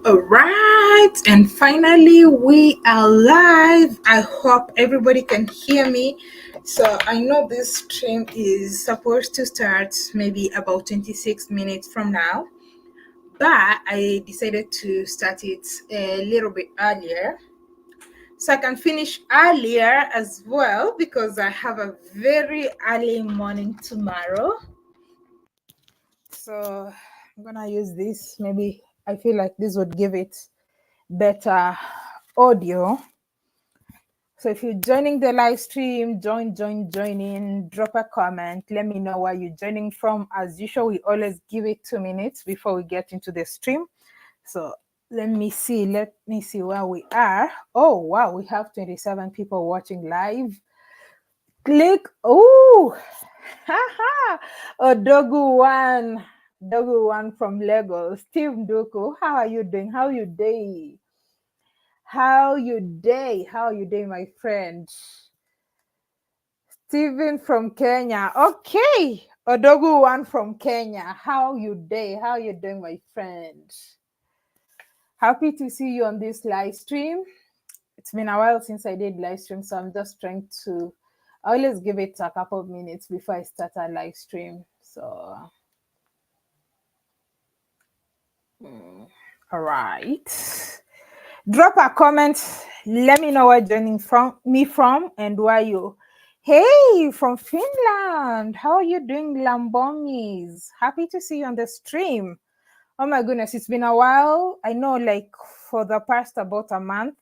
All right, and finally we are live. I hope everybody can hear me. So I know this stream is supposed to start maybe about 26 minutes from now, but I decided to start it a little bit earlier so I can finish earlier as well because I have a very early morning tomorrow. So I'm gonna use this. Maybe I feel like this would give it better audio. So if you're joining the live stream, join in, drop a comment, let me know where you're joining from. As usual, we always give it 2 minutes before we get into the stream. So let me see where we are. Oh wow, we have 27 people watching live. Click. Oh, haha. Dogu one from Lagos. Steve Nduku, how are you doing? How you day? How you day, my friend? Steven from Kenya. Okay. Odogu one from Kenya. How you day? How you doing, my friend? Happy to see you on this live stream. It's been a while since I did live stream, so I'm just trying to always give it a couple of minutes before I start a live stream. So all right. Drop a comment. Let me know where you're joining from and where you. Hey, from Finland. How are you doing, Lambomis? Happy to see you on the stream. Oh my goodness, it's been a while. I know, like for the past about a month.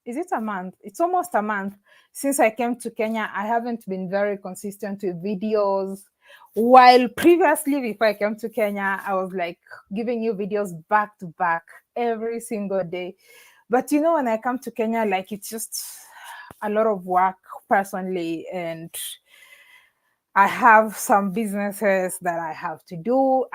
Is it a month? It's almost a month since I came to Kenya. I haven't been very consistent with videos. While previously, before I came to Kenya, I was like giving you videos back to back every single day. But you know, when I come to Kenya, like it's just a lot of work personally, and I have some businesses that I have to do.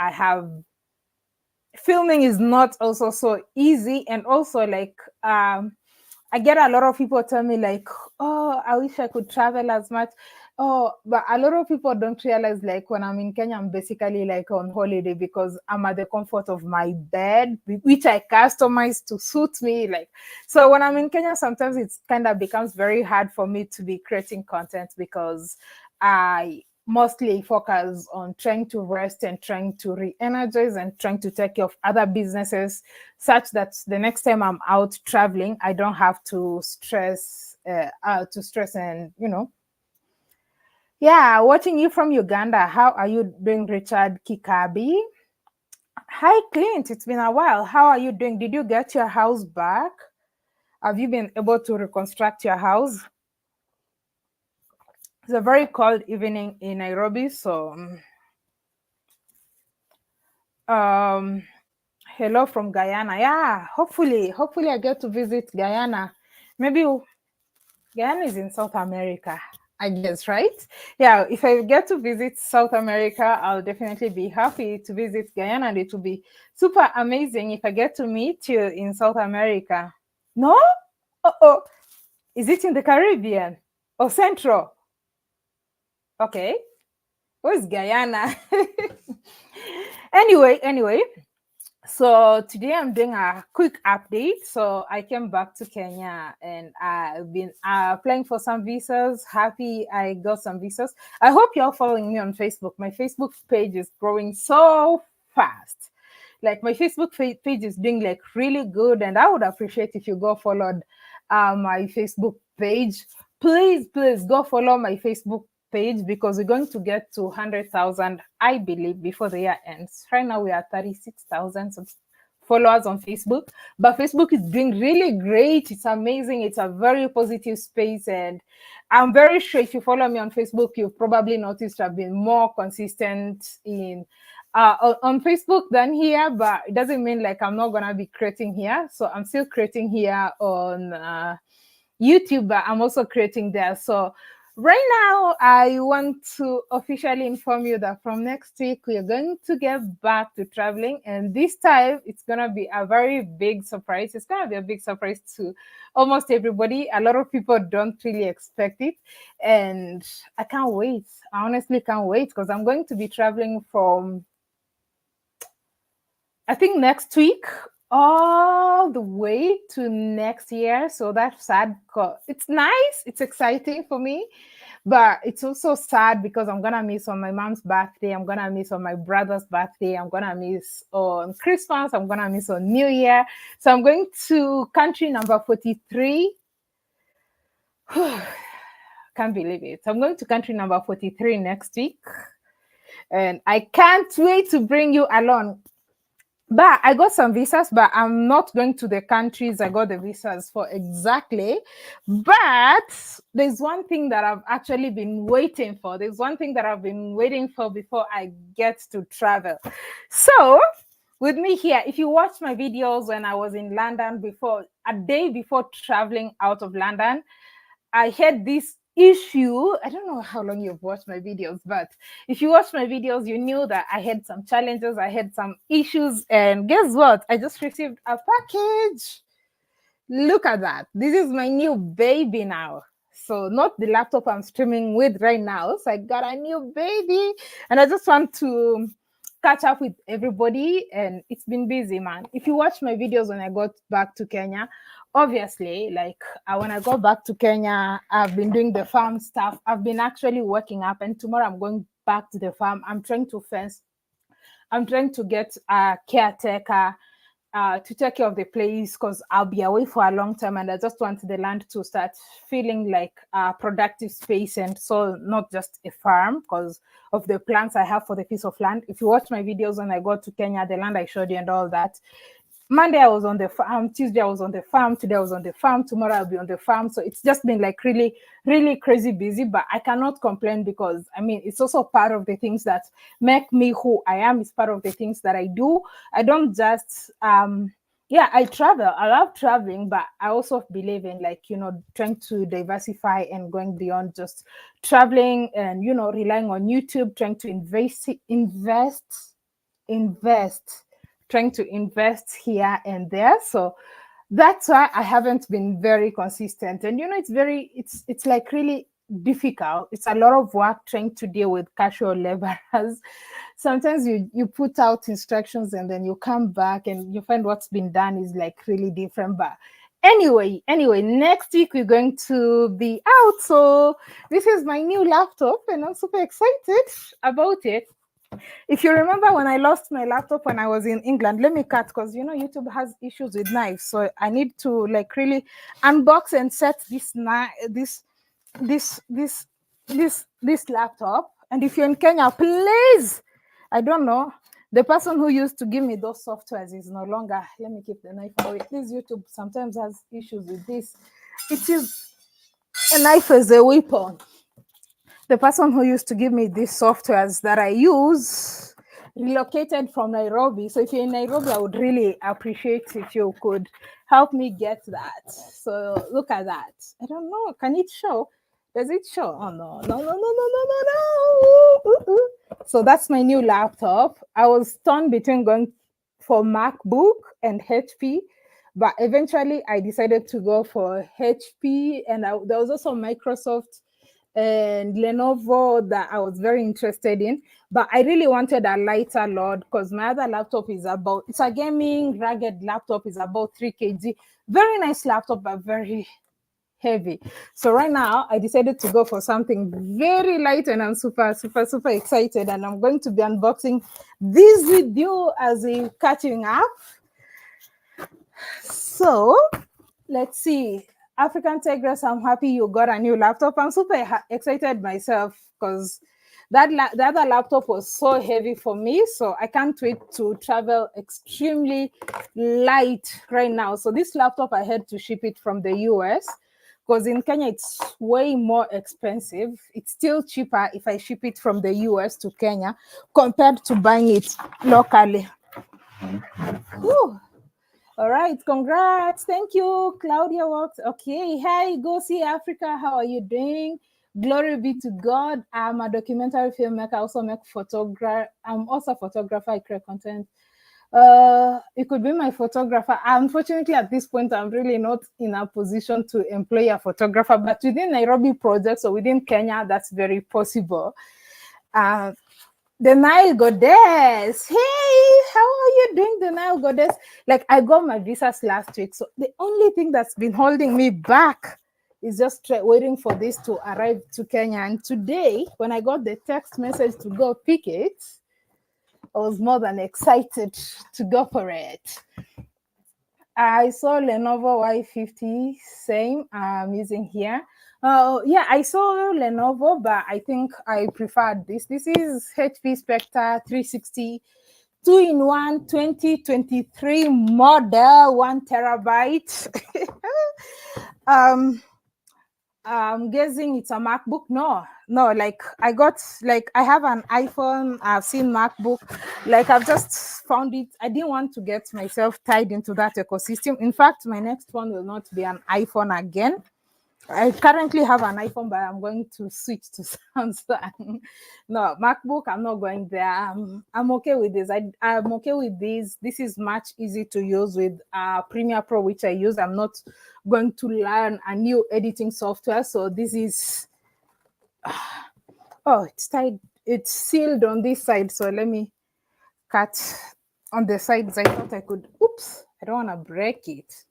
Filming is not also so easy, and also like I get a lot of people tell me like, oh, I wish I could travel as much. Oh, but a lot of people don't realize like when I'm in Kenya, I'm basically like on holiday because I'm at the comfort of my bed, which I customize to suit me. Like, so when I'm in Kenya, sometimes it's kind of becomes very hard for me to be creating content because I mostly focus on trying to rest and trying to re-energize and trying to take care of other businesses such that the next time I'm out traveling, I don't have to stress and, you know. Yeah, watching you from Uganda. How are you doing, Richard Kikabi? Hi, Clint. It's been a while. How are you doing? Did you get your house back? Have you been able to reconstruct your house? It's a very cold evening in Nairobi, so hello from Guyana. Yeah, hopefully I get to visit Guyana. Maybe Guyana is in South America, I guess, right? Yeah, if I get to visit South America, I'll definitely be happy to visit Guyana, and it will be super amazing if I get to meet you in South America. No? Oh, is it in the Caribbean or Central? Okay. Where's Guyana? Anyway. So today I'm doing a quick update. So I came back to Kenya and I've been applying for some visas. Happy I got some visas. I hope you're following me on Facebook. My Facebook page is growing so fast. Like my Facebook page is doing like really good, and I would appreciate if you go followed my Facebook page. Please go follow my Facebook page because we're going to get to 100,000, I believe, before the year ends. Right now we are 36,000 followers on Facebook, but Facebook is doing really great. It's amazing. It's a very positive space, and I'm very sure if you follow me on Facebook, you've probably noticed I've been more consistent in on Facebook than here, but it doesn't mean like I'm not gonna be creating here. So I'm still creating here on YouTube, but I'm also creating there. So right now, I want to officially inform you that from next week, we're going to get back to traveling. And this time, it's going to be a very big surprise. It's going to be a big surprise to almost everybody. A lot of people don't really expect it. And I can't wait. I honestly can't wait because I'm going to be traveling from, I think, next week all the way to next year. So that's sad. It's nice. It's exciting for me. But it's also sad because I'm gonna miss on my mom's birthday. I'm gonna miss on my brother's birthday. I'm gonna miss on Christmas. I'm gonna miss on New Year. So I'm going to country number 43. Can't believe it. I'm going to country number 43 next week. And I can't wait to bring you along. But I got some visas, but I'm not going to the countries I got the visas for exactly. But there's one thing that I've actually been waiting for. There's one thing that I've been waiting for before I get to travel. So with me here, if you watch my videos when I was in London before, a day before traveling out of London, I had this issue. I don't know how long you've watched my videos, but if you watched my videos, you knew that I had some challenges, I had some issues, and guess what? I just received a package. Look at that. This is my new baby now. So not the laptop I'm streaming with right now. So I got a new baby, and I just want to catch up with everybody, and it's been busy, man. If you watch my videos when I got back to Kenya, obviously, like when I go back to Kenya, I've been doing the farm stuff. I've been actually working up, and tomorrow I'm going back to the farm. I'm trying to get a caretaker to take care of the place because I'll be away for a long time, and I just want the land to start feeling like a productive space, and so not just a farm because of the plans I have for the piece of land. If you watch my videos when I go to Kenya, the land I showed you and all that, Monday I was on the farm, Tuesday I was on the farm, today I was on the farm, tomorrow I'll be on the farm. So it's just been like really, really crazy busy, but I cannot complain because I mean, it's also part of the things that make me who I am. It's part of the things that I do. I don't just, I travel. I love traveling, but I also believe in like, trying to diversify and going beyond just traveling and, relying on YouTube, trying to invest, trying to invest here and there. So that's why I haven't been very consistent. And it's like really difficult. It's a lot of work trying to deal with casual laborers. Sometimes you put out instructions and then you come back and you find what's been done is like really different. But anyway, next week we're going to be out. So this is my new laptop and I'm super excited about it. If you remember when I lost my laptop when I was in England, let me cut because YouTube has issues with knives, so I need to like really unbox and set this laptop. And if you're in Kenya, please, I don't know, the person who used to give me those softwares is no longer. Let me keep the knife away. This YouTube sometimes has issues with this. It is a knife as a weapon. The person who used to give me these softwares that I use relocated from Nairobi. So if you're in Nairobi, I would really appreciate if you could help me get that. So look at that. I don't know. Can it show? Does it show? Oh, no. So that's my new laptop. I was torn between going for MacBook and HP, but eventually I decided to go for HP. And there was also Microsoft and Lenovo that I was very interested in, but I really wanted a lighter load because my other laptop it's a gaming rugged laptop, is about 3 kg. Very nice laptop, but very heavy. So right now I decided to go for something very light, and I'm super excited, and I'm going to be unboxing this with you as a catching up. So let's see. African TIGRESS, I'm happy you got a new laptop. I'm super excited myself because the other laptop was so heavy for me. So I can't wait to travel extremely light right now. So this laptop, I had to ship it from the US because in Kenya, it's way more expensive. It's still cheaper if I ship it from the US to Kenya compared to buying it locally. Whew. All right, congrats. Thank you, Claudia Walks. Okay, hi, Go See Africa. How are you doing? Glory be to God. I'm a documentary filmmaker. I also make photography. I'm also a photographer. I create content. You could be my photographer. Unfortunately, at this point, I'm really not in a position to employ a photographer, but within Nairobi projects or within Kenya, that's very possible. The Nile Goddess. Hey, how are you doing the Nile Goddess. Like, I got my visas last week. So the only thing that's been holding me back is just waiting for this to arrive to Kenya. And today, when I got the text message to go pick it, I was more than excited to go for it. I saw Lenovo Y50, same I'm using here. Yeah, I saw Lenovo, but I think I preferred this. This is HP Spectre 360 2-in-1 2023 model, 1 terabyte. I'm guessing it's a MacBook. No, like I have an iPhone. I've seen MacBook. Like, I've just found it. I didn't want to get myself tied into that ecosystem. In fact, my next one will not be an iPhone again. I currently have an iPhone, but I'm going to switch to Samsung. No, MacBook, I'm not going there. I'm okay with this. I'm okay with this. This is much easy to use with Premiere Pro, which I use. I'm not going to learn a new editing software. So this is, oh, it's tied. It's sealed on this side. So let me cut on the sides. I thought I could, oops, I don't want to break it.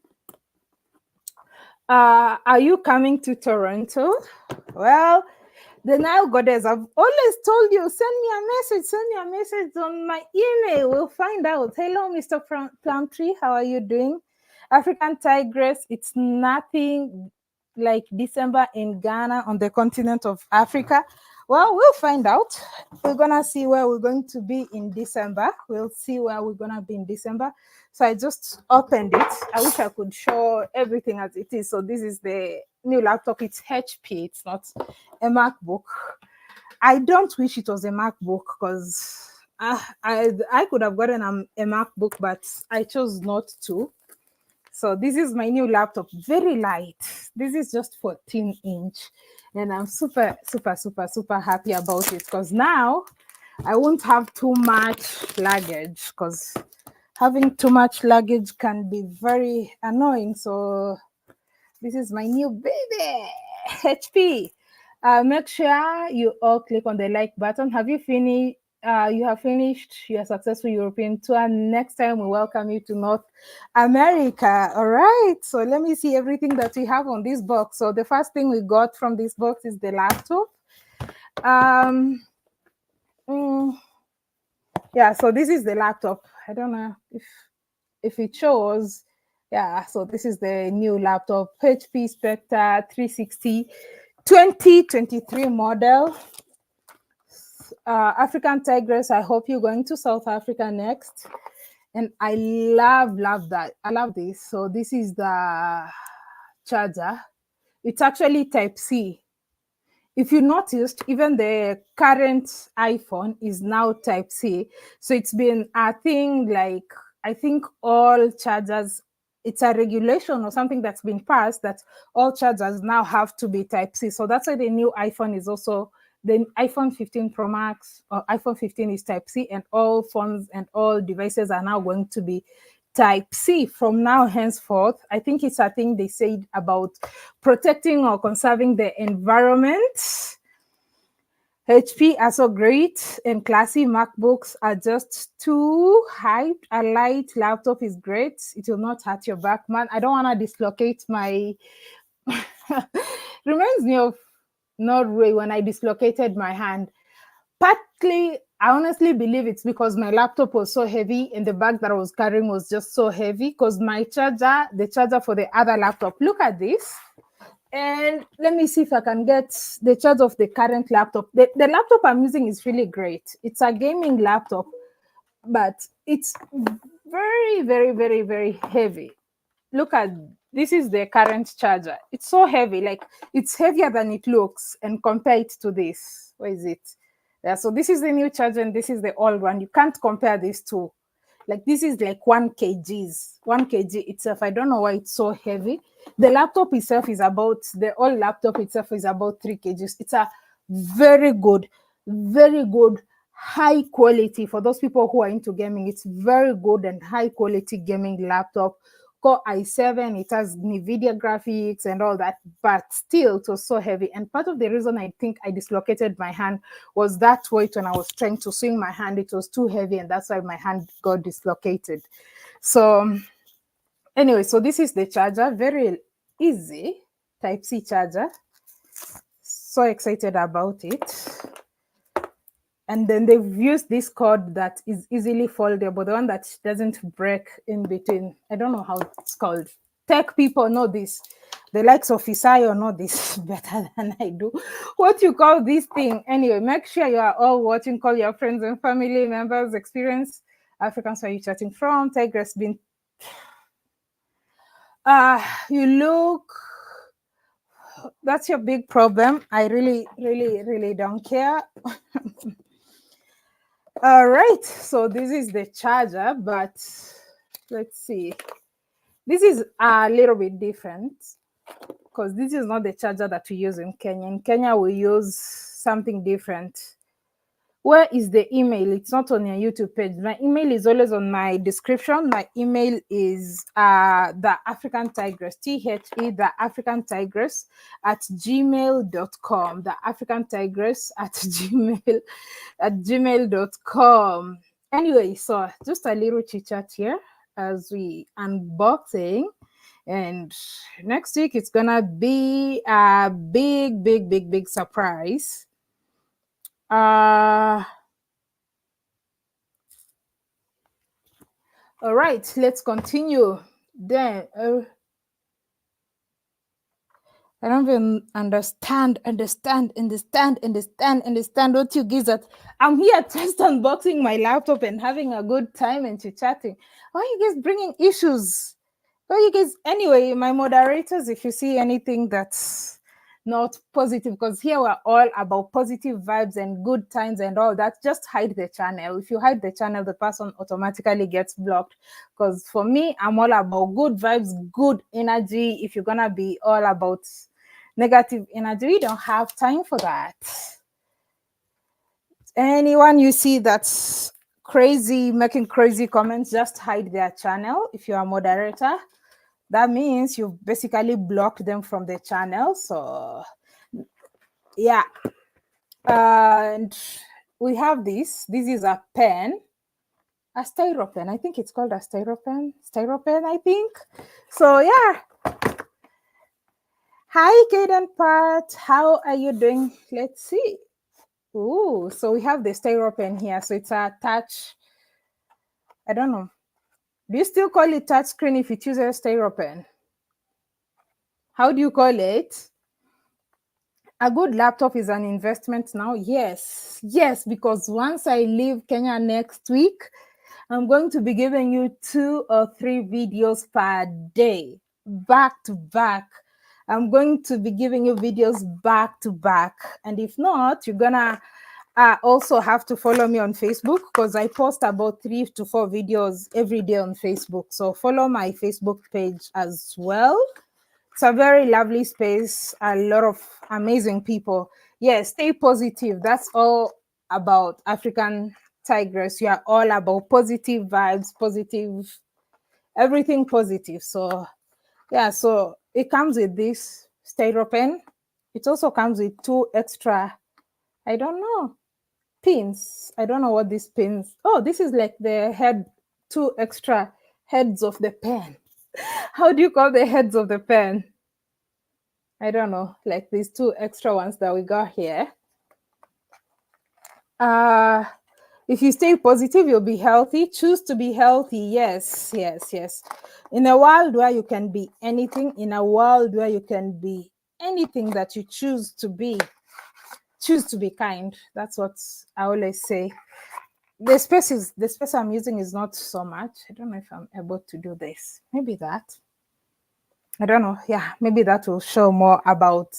Are you coming to Toronto? Well, the Nile Goddess, I've always told you, send me a message on my email. We'll find out. Hello, Mr. Plumtree. How are you doing? African Tigress, it's nothing like December in Ghana on the continent of Africa. Well, we'll find out. We're going to see where we're going to be in December. We'll see where we're going to be in December. So I just opened it. I wish I could show everything as it is. So this is the new laptop. It's HP. It's not a MacBook. I don't wish it was a MacBook because I could have gotten a MacBook, but I chose not to. So this is my new laptop, very light. This is just 14-inch. And I'm super, super, super, super happy about it because now I won't have too much luggage because having too much luggage can be very annoying. So this is my new baby, HP. Make sure you all click on the like button. Have you finished? You have finished your successful European tour. Next time we welcome you to North America. All right. So let me see everything that we have on this box. So the first thing we got from this box is the laptop. Yeah, so this is the laptop. I don't know if it shows. Yeah, so this is the new laptop, HP Spectre 360 2023 model. African Tigress, I hope you're going to South Africa next. And I love that. I love this. So this is the charger. It's actually Type-C. If you noticed, even the current iPhone is now Type-C. So it's been a thing, like, I think all chargers, it's a regulation or something that's been passed that all chargers now have to be Type-C. So that's why the new iPhone is also, the iPhone 15 Pro Max or iPhone 15 is Type-C, and all phones and all devices are now going to be Type-C from now henceforth. I think it's a thing they said about protecting or conserving the environment. HP are so great and classy. MacBooks are just too hyped. A light laptop is great. It will not hurt your back, man. I don't want to dislocate my... Reminds me of Norway when I dislocated my hand. Partly, I honestly believe it's because my laptop was so heavy and the bag that I was carrying was just so heavy, because my charger, the charger for the other laptop, look at this. And let me see if I can get the charge of the current laptop. The laptop I'm using is really great. It's a gaming laptop, but it's very, very, very, very heavy. Look at, this is the current charger. It's so heavy, like it's heavier than it looks. And compare it to this. Where is it? Yeah, so this is the new charger and this is the old one. You can't compare these two. Like, this is like 1 kg. 1 kg itself. I don't know why it's so heavy. The laptop itself is about, the old laptop itself is about 3 kgs. It's a very good, high quality, for those people who are into gaming. It's very good and high quality gaming laptop Core i7, it has NVIDIA graphics and all that, but still it was so heavy. And part of the reason I think I dislocated my hand was that weight when I was trying to swing my hand, it was too heavy, and that's why my hand got dislocated. So anyway, so this is the charger, very easy Type-C charger. So excited about it. And then they've used this cord that is easily foldable, the one that doesn't break in between. I don't know how it's called. Tech people know this. The likes of Isayo know this better than I do. What you call this thing? Anyway, make sure you are all watching. Call your friends and family members. Experience Africans. Where are you chatting from? Tigress been. You look. That's your big problem. I really don't care. All right, so this is the charger, but let's see. This is a little bit different because this is not the charger that we use in Kenya. In Kenya, we use something different. Where is the email? It's not on your YouTube page. My email is always on my description. My email is the African Tigress, the African Tigress at gmail.com. The African Tigress at gmail.com. Anyway, so just a little chit chat here as we unboxing. And next week it's gonna be a big surprise. All right, let's continue. Then I don't even understand what you guys are. I'm here just unboxing my laptop and having a good time and chit-chatting. Why are you guys bringing issues? Why are you guys, anyway, my moderators, if you see anything that's not positive, because here we're all about positive vibes and good times and all that, just hide the channel. If you hide the channel, the person automatically gets blocked. Because for me, I'm all about good vibes, good energy. If you're gonna be all about negative energy, we don't have time for that. Anyone you see that's crazy, making crazy comments, just hide their channel. If you're a moderator, that means you've basically blocked them from the channel. So yeah, and we have this is a pen, a styro pen. I think it's called a styro pen, I think. So yeah, hi Kaden Pat, how are you doing? Let's see. Ooh, so we have the styro pen here. So it's a touch, I don't know, do you still call it touch screen if it uses styro pen? How do you call it? A good laptop is an investment now. Yes, because once I leave Kenya next week, I'm going to be giving you 2 or 3 videos per day, back to back. I'm going to be giving you videos back to back. And if not, you're gonna also have to follow me on Facebook, because I post about 3 to 4 videos every day on Facebook. So follow my Facebook page as well. It's a very lovely space, a lot of amazing people. Yes, stay positive. That's all about African Tigress. You are all about positive vibes, positive, everything positive. So yeah, so it comes with this styro pen. It also comes with 2 extra, I don't know, pins. I don't know what these pins. Oh, this is like the head, 2 extra heads of the pen. How do you call the heads of the pen? I don't know, like these 2 extra ones that we got here. If you stay positive, you'll be healthy. Choose to be healthy. Yes. In a world where you can be anything, in a world where you can be anything that you choose to be kind. That's what I always say. The space I'm using is not so much. I don't know if I'm able to do this. Maybe that. I don't know. Yeah, maybe that will show more about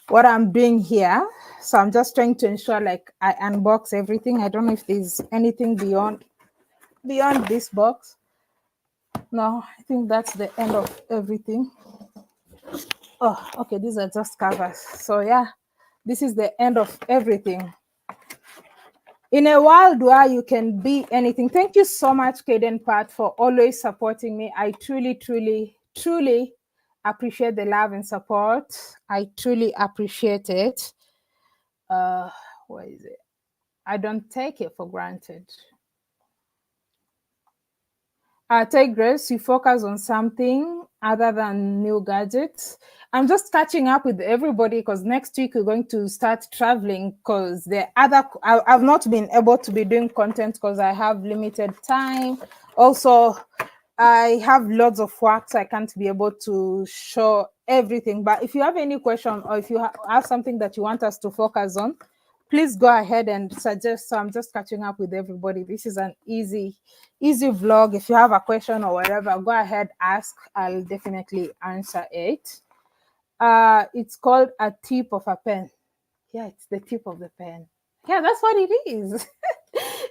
what I'm doing here. So I'm just trying to ensure like I unbox everything. I don't know if there's anything beyond this box. No, I think that's the end of everything. Oh, okay, these are just covers. So yeah, this is the end of everything. In a world where you can be anything. Thank you so much, Kaden Pat, for always supporting me. I truly, truly, truly appreciate the love and support. I truly appreciate it. Where is it? I don't take it for granted. TIGRESS, you focus on something other than new gadgets. I'm just catching up with everybody because next week we're going to start traveling because I've not been able to be doing content because I have limited time. Also, I have lots of work, so I can't be able to show everything. But if you have any question or if you have something that you want us to focus on, please go ahead and suggest. So I'm just catching up with everybody. This is an easy vlog. If you have a question or whatever, go ahead, ask. I'll definitely answer it. It's called a tip of a pen. Yeah, it's the tip of the pen. Yeah, that's what it is.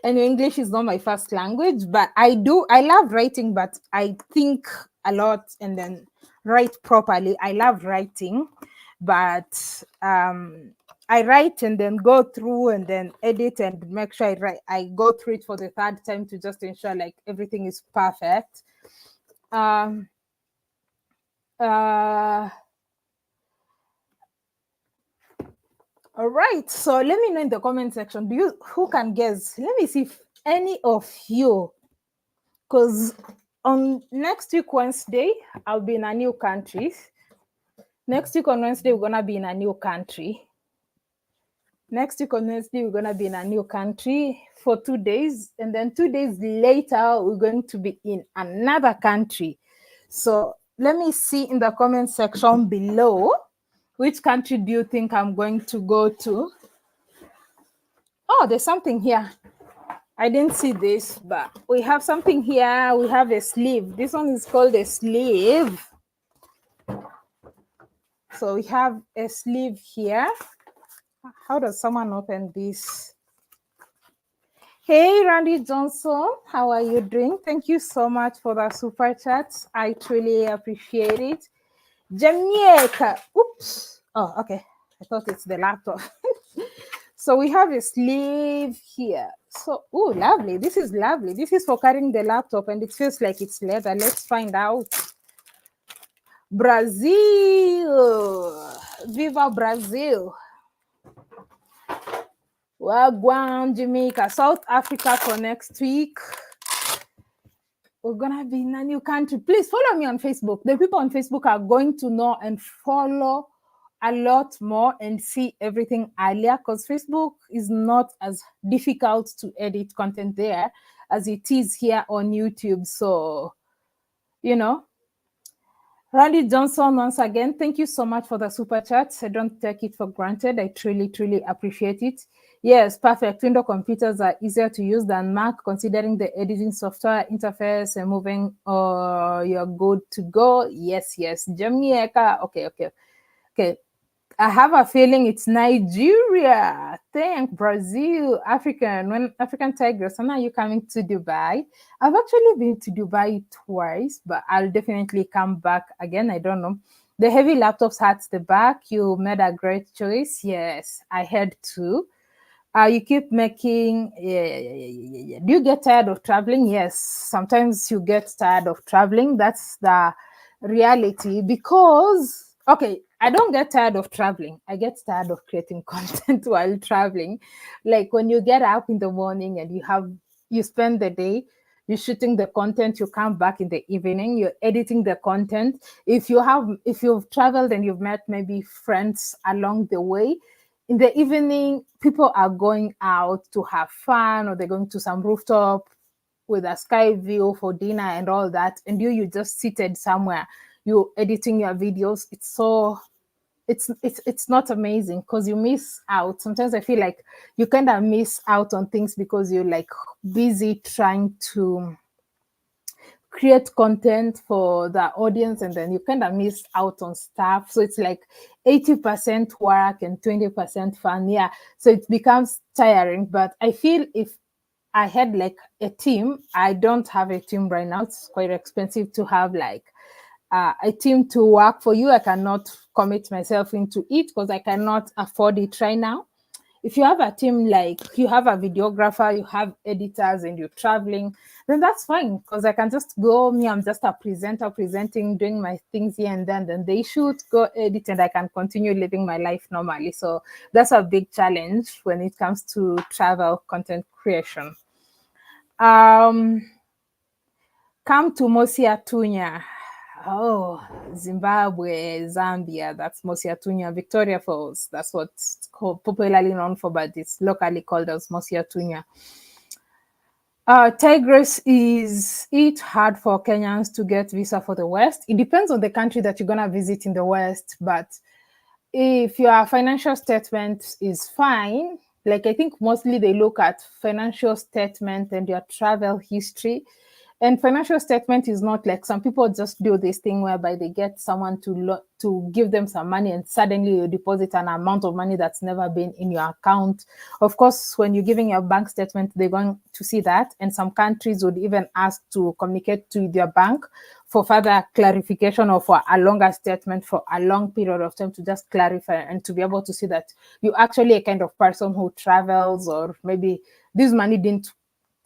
And English is not my first language, but I love writing, but I think a lot and then write properly. I love writing, but I write and then go through and then edit and make sure I go through it for the third time to just ensure like everything is perfect. All right, so let me know in the comment section, who can guess? Let me see if any of you, because on next week Wednesday, I'll be in a new country. Next week on Wednesday, we're gonna be in a new country. Next week on Wednesday, we're gonna be in a new country for 2 days, and then 2 days later, we're going to be in another country. So let me see in the comment section below, which country do you think I'm going to go to? Oh, there's something here. I didn't see this, but we have something here. We have a sleeve. This one is called a sleeve. So we have a sleeve here. How does someone open this? Hey, Randy Johnson, how are you doing? Thank you so much for the super chats. I truly appreciate it. Jamaica. Oops. Oh, okay. I thought it's the laptop. So we have a sleeve here. So, oh, lovely. This is lovely. This is for carrying the laptop and it feels like it's leather. Let's find out. Brazil. Viva Brazil. Wagwan, Jamaica, South Africa for next week. We're gonna be in a new country. Please follow me on Facebook. The people on Facebook are going to know and follow a lot more and see everything earlier because Facebook is not as difficult to edit content there as it is here on YouTube. So, you know, Randy Johnson, once again, thank you so much for the super chats. I don't take it for granted. I truly, truly appreciate it. Yes, perfect. Windows computers are easier to use than Mac, considering the editing software interface and moving, you're good to go. Yes, yes. Jamaica. Okay. I have a feeling it's Nigeria. Thank Brazil, African TIGRESS. When are you coming to Dubai? I've actually been to Dubai twice, but I'll definitely come back again. I don't know. The heavy laptops at the back. You made a great choice. Yes, I had to. You keep making. Yeah. Do you get tired of traveling? Yes, sometimes you get tired of traveling. That's the reality because. Okay, I don't get tired of traveling. I get tired of creating content while traveling. Like when you get up in the morning and you spend the day, you're shooting the content, you come back in the evening, you're editing the content. If you've traveled and you've met maybe friends along the way, in the evening, people are going out to have fun or they're going to some rooftop with a sky view for dinner and all that. And you just seated somewhere, you're editing your videos. It's not amazing because you miss out. Sometimes I feel like you kind of miss out on things because you're like busy trying to create content for the audience and then you kind of miss out on stuff. So it's like 80% work and 20% fun. Yeah. So it becomes tiring. But I feel if I had like a team, I don't have a team right now. It's quite expensive to have like a team to work for you. I cannot commit myself into it because I cannot afford it right now. if you have a team, like you have a videographer, you have editors, and you're traveling, then that's fine, because I can just go, I'm just a presenter presenting, doing my things here and then they shoot, go edit, and I can continue living my life normally. So that's a big challenge when it comes to travel content creation. Come to Mosiatunya. Oh, Zimbabwe, Zambia, that's Mosiatunya. Victoria Falls, that's what's called, popularly known for, but it's locally called as Mosiatunya. TIGRESS, is it hard for Kenyans to get visa for the West? It depends on the country that you're going to visit in the West, but if your financial statement is fine, like I think mostly they look at financial statement and your travel history. And financial statement is not like some people just do this thing whereby they get someone to give them some money and suddenly you deposit an amount of money that's never been in your account. Of course, when you're giving your bank statement, they're going to see that. And some countries would even ask to communicate to their bank for further clarification or for a longer statement for a long period of time to just clarify and to be able to see that you're actually a kind of person who travels, or maybe this money didn't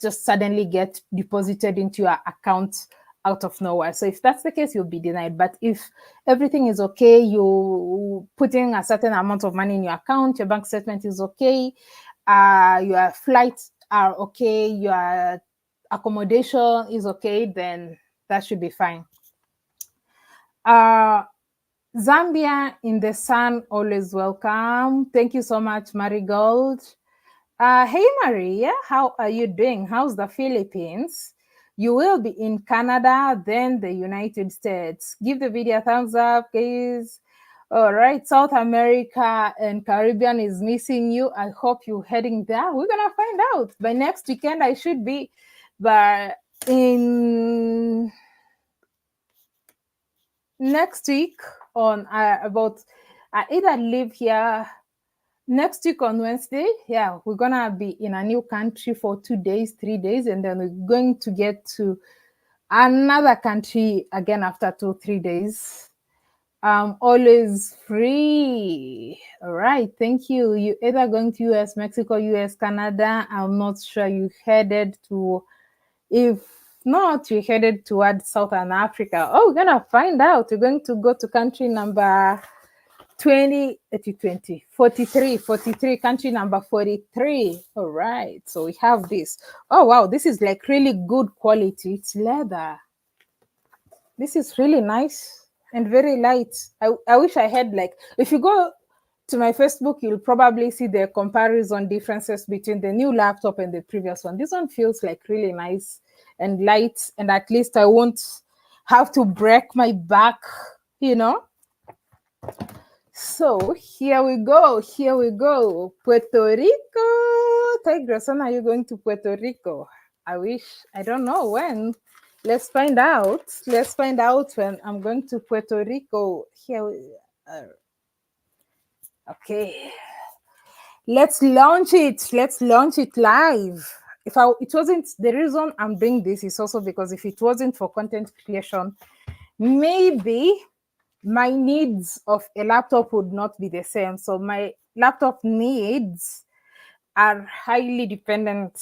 just suddenly get deposited into your account out of nowhere. So if that's the case, you'll be denied. But if everything is okay, you putting a certain amount of money in your account, your bank statement is okay, your flights are okay, your accommodation is okay, then that should be fine. Zambia in the sun, always welcome. Thank you so much, Marigold. Hey, Maria, how are you doing? How's the Philippines? You will be in Canada, then the United States. Give the video a thumbs up, guys. All right, South America and Caribbean is missing you. I hope you're heading there. We're going to find out. By next weekend, I should be. But in next week on about, I either live here next week on Wednesday, yeah, we're gonna be in a new country for 2 days, 3 days, and then we're going to get to another country again after 2, 3 days. Always free. All right, thank you. You either going to US, Mexico, US, Canada. I'm not sure you headed to. If not, you headed towards Southern Africa. Oh, we're gonna find out. We're going to go to country number 43, country number 43. All right, so we have this. Oh wow, this is like really good quality. It's leather. This is really nice and very light. I wish I had, like, if you go to my Facebook, you'll probably see the comparison differences between the new laptop and the previous one. This one feels like really nice and light, and at least I won't have to break my back, you know. So here we go. Puerto Rico. Tigress, when are you going to Puerto Rico? I don't know when. Let's find out. When I'm going to Puerto Rico. Okay. Let's launch it live. It wasn't the reason I'm doing this is also because if it wasn't for content creation, maybe my needs of a laptop would not be the same. So my laptop needs are highly dependent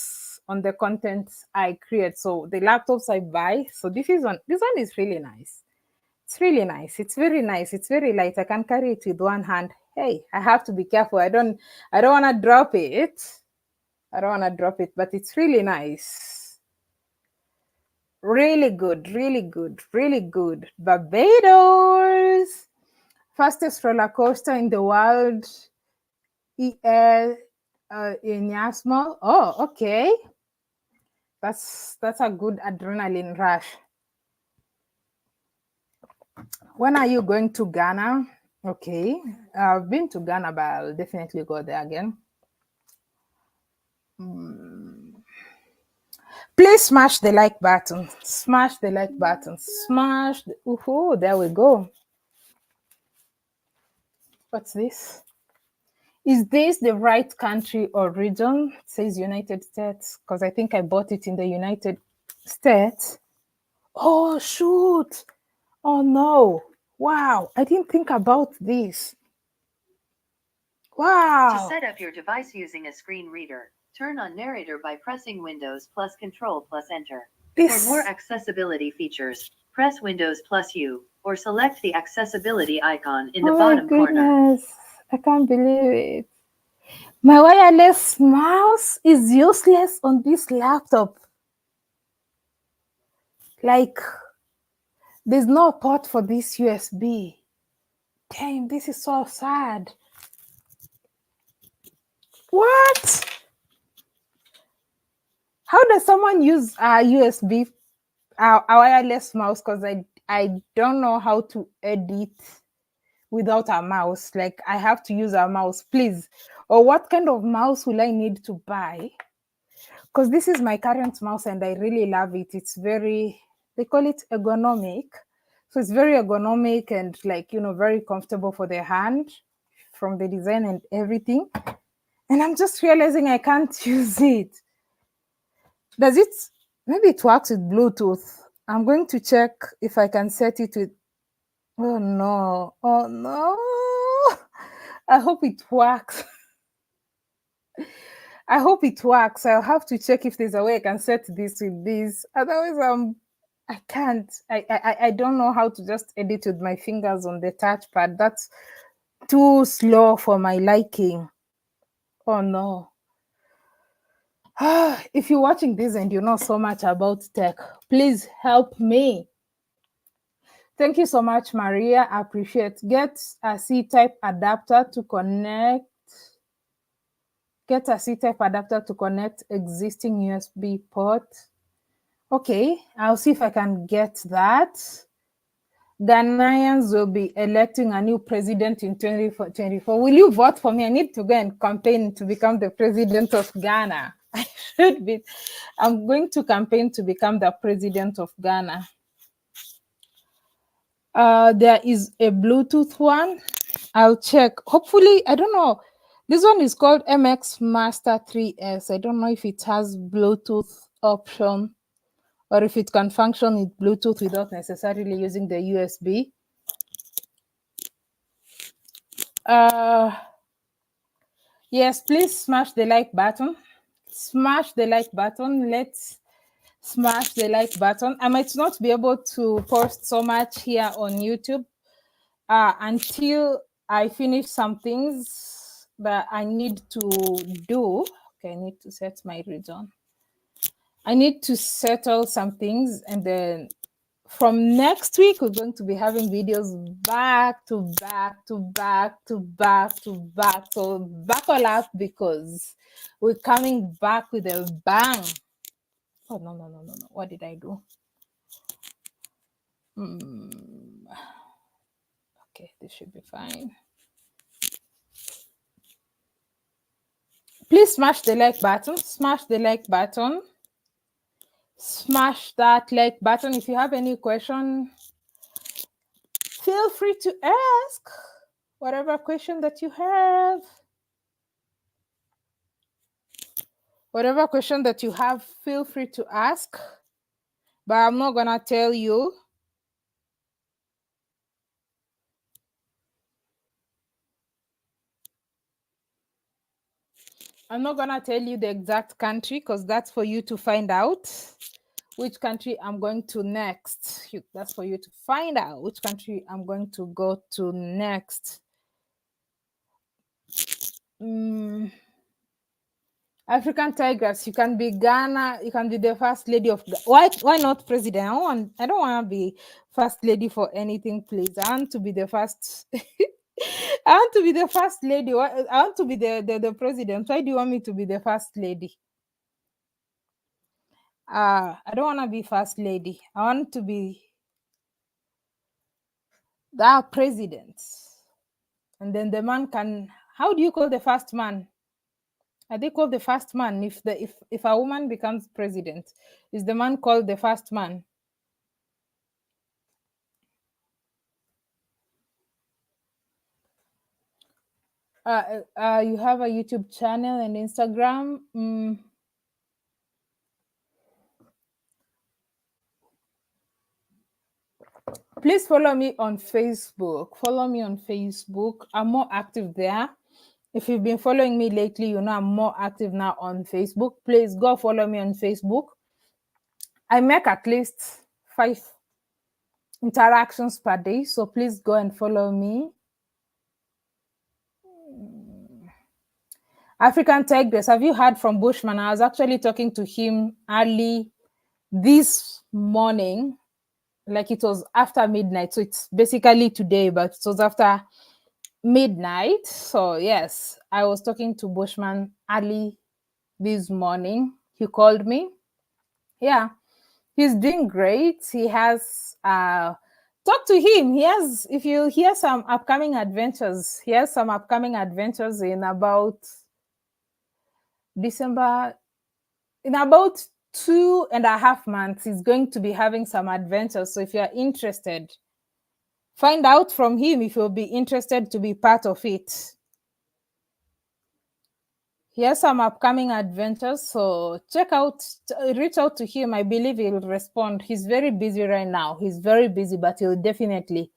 on the content I create. So the laptops I buy, so this one is really nice. It's really nice. It's very nice. It's very light. I can carry it with one hand. Hey, I have to be careful. I don't want to drop it. But it's really nice. Really good. Barbados, fastest roller coaster in the world. In Yasmo. Oh, okay. That's a good adrenaline rush. When are you going to Ghana? Okay, I've been to Ghana, but I'll definitely go there again. Please smash the like button. Oh, there we go. What's this? Is this the right country or region? It says United States, because I think I bought it in the United States. Oh, shoot. Oh, no. Wow. I didn't think about this. Wow. To set up your device using a screen reader, turn on narrator by pressing Windows plus Control plus Enter. For more accessibility features, press Windows plus U, or select the accessibility icon in the bottom corner. Oh my goodness. I can't believe it. My wireless mouse is useless on this laptop. Like, there's no port for this USB. Damn, this is so sad. What? How does someone use a USB, a wireless mouse? Because I don't know how to edit without a mouse. Like, I have to use a mouse, please. Or what kind of mouse will I need to buy? Because this is my current mouse and I really love it. It's very, they call it ergonomic. So it's very ergonomic and, like, very comfortable for the hand from the design and everything. And I'm just realizing I can't use it. Does it, maybe it works with Bluetooth. I'm going to check if I can set it with, oh no, I hope it works. I hope it works. I'll have to check if there's a way I can set this with this. Otherwise, I can't. I don't know how to just edit with my fingers on the touchpad. That's too slow for my liking. Oh no. If you're watching this and you know so much about tech, please help me. Thank you so much, Maria. I appreciate. Get a C-type adapter to connect. Get a C-type adapter to connect existing USB port. Okay, I'll see if I can get that. Ghanaians will be electing a new president in 2024. Will you vote for me? I need to go and campaign to become the president of Ghana. I should be. I'm going to campaign to become the president of Ghana. There is a Bluetooth one. I'll check. Hopefully, I don't know. This one is called MX Master 3S. I don't know if it has Bluetooth option or if it can function with Bluetooth without necessarily using the USB. Yes, please smash the like button. Smash the like button. Let's smash the like button. I might not be able to post so much here on YouTube until I finish some things that I need to do. Okay, I need to set my region. I need to settle some things, and then from next week, we're going to be having videos back to back to back to back to back. So buckle up because we're coming back with a bang. Oh, no. What did I do? Okay, this should be fine. Please smash the like button. Smash the like button. Smash that like button. If you have any question, feel free to ask whatever question that you have. Whatever question that you have, feel free to ask. But I'm not going to tell you. I'm not going to tell you the exact country because that's for you to find out which country I'm going to next. That's for you to find out which country I'm going to go to next. African Tigress, you can be Ghana, you can be the first lady of Ghana. Why not president? I don't want to be first lady for anything, please. I want to be the first. I want to be the first lady. I want to be the president. Why do you want me to be the first lady? I don't want to be first lady. I want to be the president. And then the man can, how do you call the first man? Are they called the first man if a woman becomes president? Is the man called the first man? You have a YouTube channel and Instagram. Please follow me on Facebook. Follow me on Facebook. I'm more active there. If you've been following me lately, you know I'm more active now on Facebook. Please go follow me on Facebook. I make at least 5 interactions per day, so please go and follow me. African Tigress, have you heard from Bushman? I was actually talking to him early this morning, like it was after midnight. So it's basically today, but it was after midnight. So yes, I was talking to Bushman early this morning. He called me. Yeah, he's doing great. He has talk to him. He has, if you hear some upcoming adventures, he has some upcoming adventures in about December. In about 2.5 months, he's going to be having some adventures. So if you're interested, find out from him if you'll be interested to be part of it. He has some upcoming adventures, so reach out to him. I believe he'll respond. He's very busy right now. He's very busy, but he'll definitely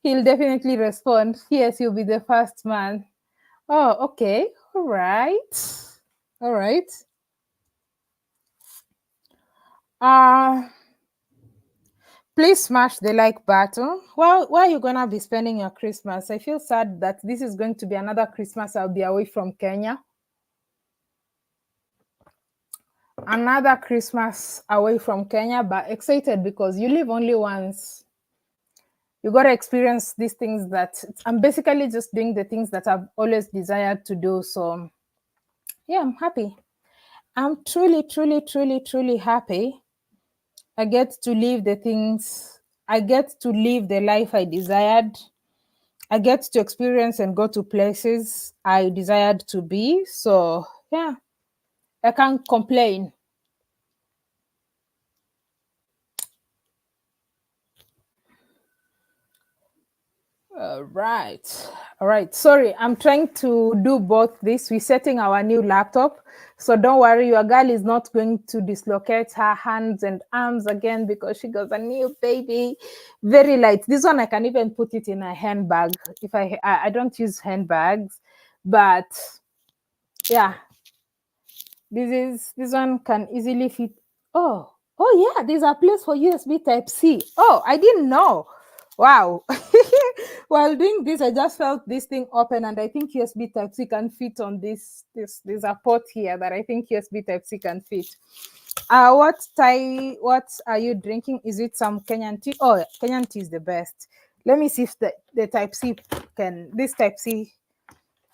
respond. Yes, he'll be the first man. Oh, okay. All right. Please smash the like button. Well, where are you gonna be spending your Christmas? I feel sad that this is going to be another Christmas I'll be away from Kenya. Another Christmas away from Kenya, but excited because you live only once. You gotta experience these things that I'm basically just doing the things that I've always desired to do. So yeah, I'm happy. I'm truly happy. I get to live the things, I get to live the life I desired. I get to experience and go to places I desired to be. So yeah, I can't complain. All right. Sorry, I'm trying to do both this. We're setting our new laptop. So don't worry, your girl is not going to dislocate her hands and arms again because she got a new baby. Very light. This one I can even put it in a handbag. If I don't use handbags, but yeah, this one can easily fit. Oh yeah, there's a place for USB Type C. Oh, I didn't know. Wow. While doing this, I just felt this thing open, and I think USB Type C can fit on this. There's a port here that I think USB Type C can fit. What are you drinking? Is it some Kenyan tea? Oh, Kenyan tea is the best. Let me see if the Type C this Type C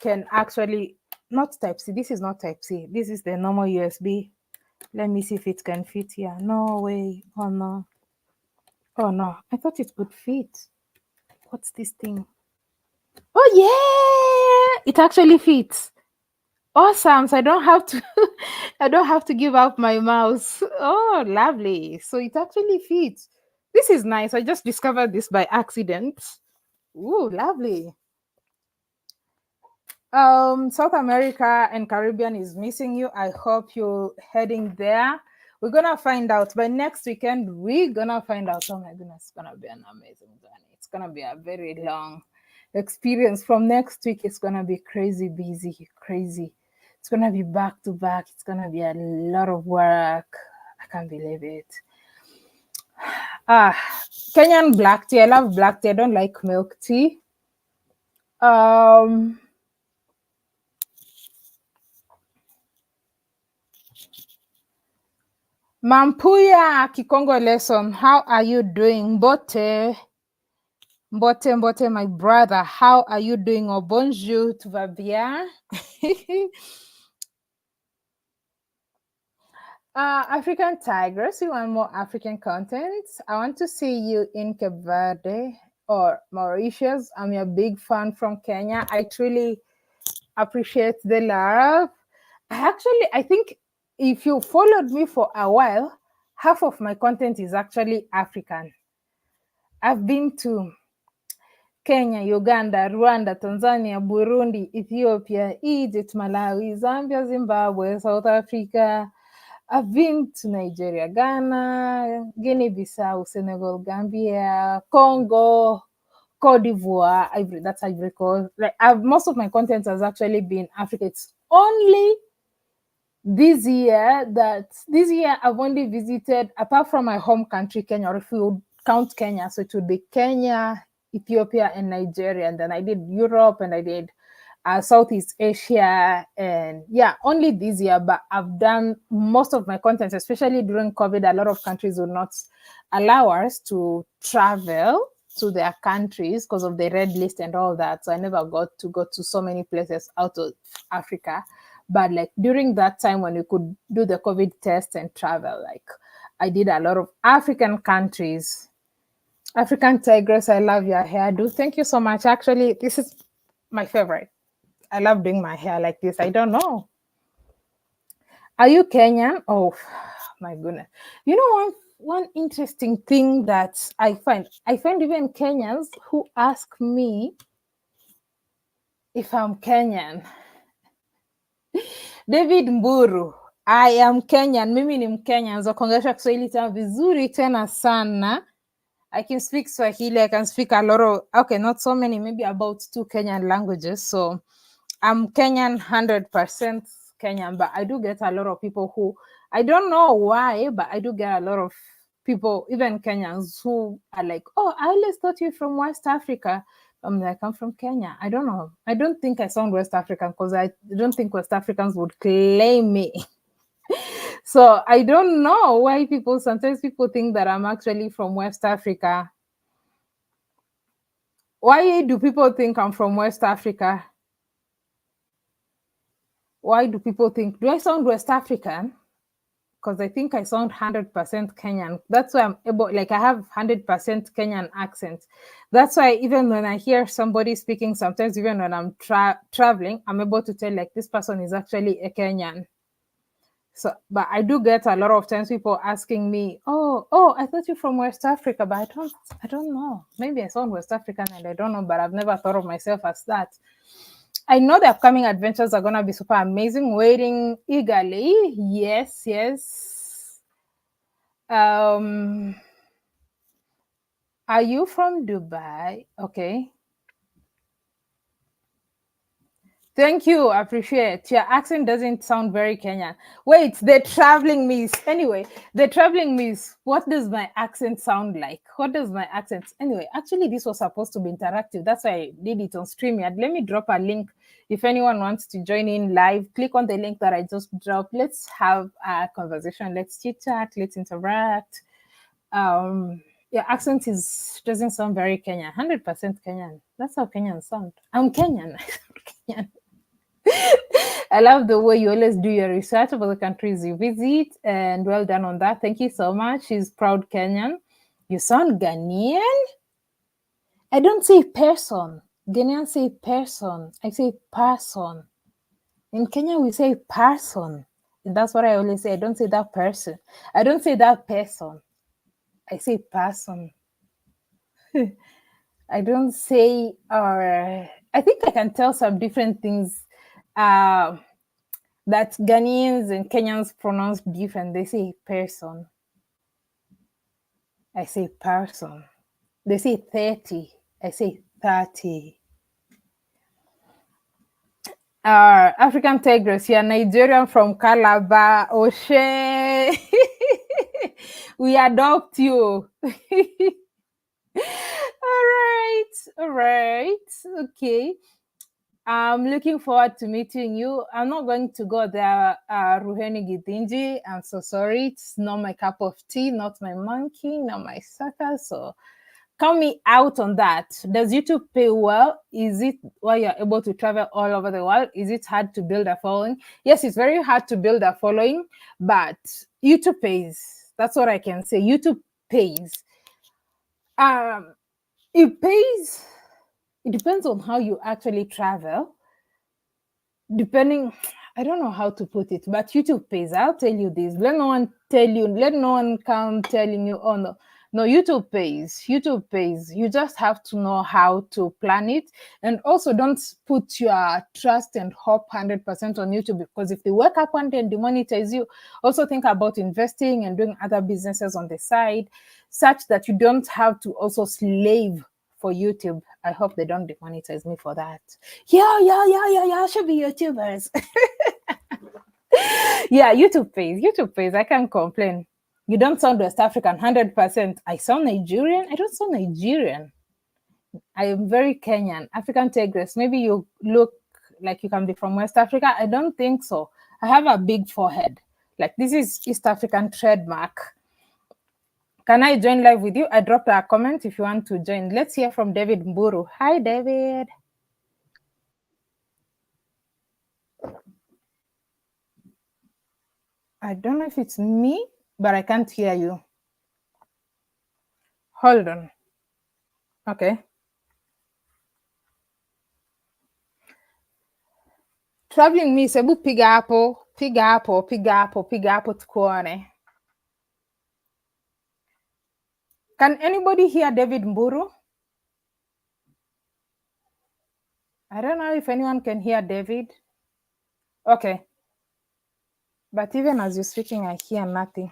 can actually, not Type C. This is not Type C. This is the normal USB. Let me see if it can fit here. No way. Oh no. I thought it could fit. What's this thing? Oh yeah, it actually fits. Awesome. So I don't have to I don't have to give up my mouse. Oh, lovely. So it actually fits. This is nice. I just discovered this by accident. Ooh, lovely. South America and Caribbean is missing you. I hope you're heading there. We're gonna find out by next weekend. We're gonna find out. Oh my goodness, it's gonna be an amazing journey. It's gonna be a very long experience. From next week, it's gonna be crazy busy, crazy. It's gonna be back to back. It's gonna be a lot of work. I can't believe it. Kenyan black tea. I love black tea. I don't like milk tea. Mampuya Kikongo lesson. How are you doing? Mbote, my brother. How are you doing? Oh, bonjour, tu vas bien? African Tigress, you want more African content? I want to see you in Cape Verde or Mauritius. I'm a big fan from Kenya. I truly appreciate the love. I think if you followed me for a while, half of my content is actually African. I've been to Kenya, Uganda, Rwanda, Tanzania, Burundi, Ethiopia, Egypt, Malawi, Zambia, Zimbabwe, South Africa. I've been to Nigeria, Ghana, Guinea-Bissau, Senegal, Gambia, Congo, Cote d'Ivoire, Ivory, that's Ivory Coast. Like most of my content has actually been Africa. It's only this year I've only visited, apart from my home country, Kenya, or if you would count Kenya, so it would be Kenya, Ethiopia, and Nigeria. And then I did Europe, and I did Southeast Asia, and yeah, only this year. But I've done most of my content, especially during COVID. A lot of countries would not allow us to travel to their countries because of the red list and all that. So I never got to go to so many places out of Africa. But like during that time when you could do the COVID test and travel, like I did a lot of African countries. African Tigress, I love your hairdo. Thank you so much. Actually, this is my favorite. I love doing my hair like this. I don't know. Are you Kenyan? Oh my goodness. You know one interesting thing that I find even Kenyans who ask me if I'm Kenyan. David Mburu, I am Kenyan. Mimi ni Mkenya. Nzo kuongelesha Kiswahili tena vizuri tena sana. I can speak Swahili. I can speak a lot of, okay, not so many, maybe about 2 Kenyan languages. So I'm Kenyan, 100% Kenyan, but I do get a lot of people who, I don't know why, but I do get a lot of people, even Kenyans, who are like, oh, I always thought you're from West Africa. I'm like, I'm from Kenya. I don't know. I don't think I sound West African because I don't think West Africans would claim me. So I don't know why sometimes people think that I'm actually from West Africa. Why do people think I'm from West Africa? Why do people think, do I sound West African? Because I think I sound 100% Kenyan. That's why I'm able, like I have 100% Kenyan accent. That's why even when I hear somebody speaking, sometimes even when I'm traveling, I'm able to tell like this person is actually a Kenyan. So, but I do get a lot of times people asking me, oh, I thought you're from West Africa, but I don't know. Maybe I sound West African and I don't know, but I've never thought of myself as that. I know the upcoming adventures are going to be super amazing. Waiting eagerly. Yes. Are you from Dubai? Okay. Thank you. I appreciate. Your accent doesn't sound very Kenyan. Wait, the traveling miss. Anyway, the traveling miss. What does my accent sound like? What does my accent? Anyway, actually, this was supposed to be interactive. That's why I did it on StreamYard. Let me drop a link. If anyone wants to join in live, click on the link that I just dropped. Let's have a conversation. Let's chit chat. Let's interact. Your accent doesn't sound very Kenyan. 100% Kenyan. That's how Kenyans sound. I'm Kenyan. Kenyan. I love the way you always do your research about the countries you visit, and well done on that. Thank you so much. She's proud Kenyan. You sound Ghanaian? I don't say person. Ghanaians say person. I say person. In Kenya, we say person. And that's what I always say. I don't say that person. I don't say that person. I say person. I don't say, I think I can tell some different things that Ghanaians and Kenyans pronounce different. They say person. I say person. They say 30. I say 30. African Tigress, you're Nigerian from Calabar. Oshe. We adopt you. All right. Okay. I'm looking forward to meeting you. I'm not going to go there, Ruheni Gidinji. I'm so sorry. It's not my cup of tea, not my monkey, not my sucker. So count me out on that. Does YouTube pay well? Is it why you're able to travel all over the world? Is it hard to build a following? Yes, it's very hard to build a following, but YouTube pays. That's what I can say. YouTube pays. It pays. It depends on how you actually travel. Depending, I don't know how to put it, but YouTube pays. I'll tell you this. Let no one tell you. Let no one come telling you, oh no. No, YouTube pays. YouTube pays. You just have to know how to plan it. And also don't put your trust and hope 100% on YouTube, because if they wake up one day and demonetize you, also think about investing and doing other businesses on the side, such that you don't have to also slave for YouTube. I hope they don't demonetize me for that. Yeah, should be YouTubers. Yeah, YouTube pays. I can't complain. You don't sound West African 100%. I sound Nigerian. I don't sound Nigerian. I am very Kenyan, African tigress. Maybe you look like you can be from West Africa. I don't think so. I have a big forehead. Like, this is East African trademark. Can I join live with you? I dropped a comment if you want to join. Let's hear from David Mburu. Hi, David. I don't know if it's me, but I can't hear you. Hold on. Okay. Traveling me, sebu piga hapo tukuone. Can anybody hear David Mburu? I don't know if anyone can hear David. Okay. But even as you're speaking, I hear nothing.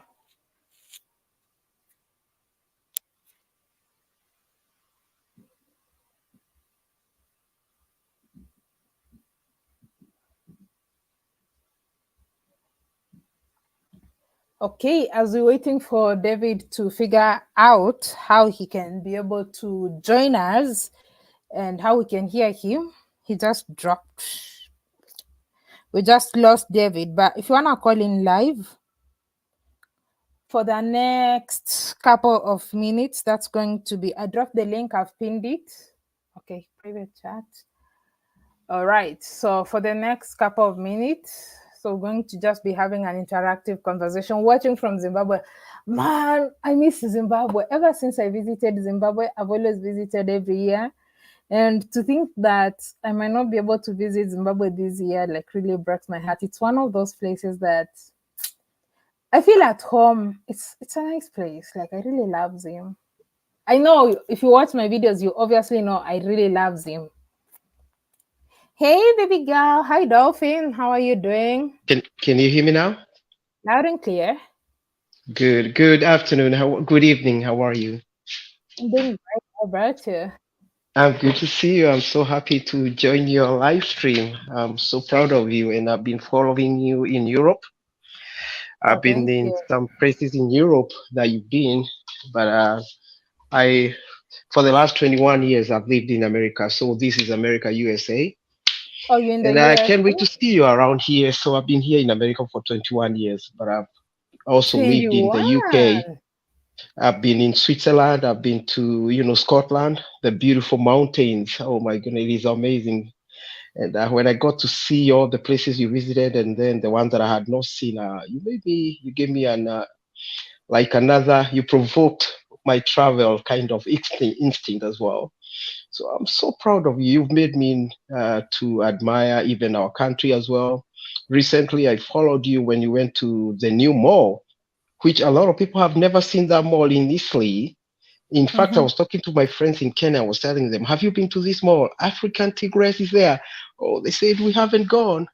Okay, as we're waiting for David to figure out how he can be able to join us and how we can hear him, he just dropped. We just lost David, but if you want to call in live for the next couple of minutes, that's going to be, I dropped the link, I've pinned it. Okay, private chat. All right, so for the next couple of minutes, so we're going to just be having an interactive conversation, watching from Zimbabwe. Man, I miss Zimbabwe. Ever since I visited Zimbabwe, I've always visited every year. And to think that I might not be able to visit Zimbabwe this year, like, really breaks my heart. It's one of those places that I feel at home. It's a nice place. Like, I really love Zim. I know if you watch my videos, you obviously know I really love Zim. Hey, baby girl. Hi, Dolphin. How are you doing? Can you hear me now? Loud and clear. Good afternoon. Good evening. How are you? I'm doing great. How about you? I'm good to see you. I'm so happy to join your live stream. I'm so proud of you, and I've been following you in Europe. Oh, I've been thank in you. some places in Europe that you've been, but I, for the last 21 years, I've lived in America. So this is America, USA, Oh, you're in the and I US? can't wait to see you around here. So I've been here in America for 21 years, but I've also lived in the 21. UK. I've been in Switzerland. I've been to, Scotland, the beautiful mountains. Oh my goodness, it is amazing. And when I got to see all the places you visited, and then the ones that I had not seen, you gave me you provoked my travel kind of instinct as well. So I'm so proud of you. You've made me to admire even our country as well. Recently, I followed you when you went to the new mall, which a lot of people have never seen that mall in Italy. In fact, I was talking to my friends in Kenya. I was telling them, "Have you been to this mall? African Tigress is there." Oh, they said we haven't gone.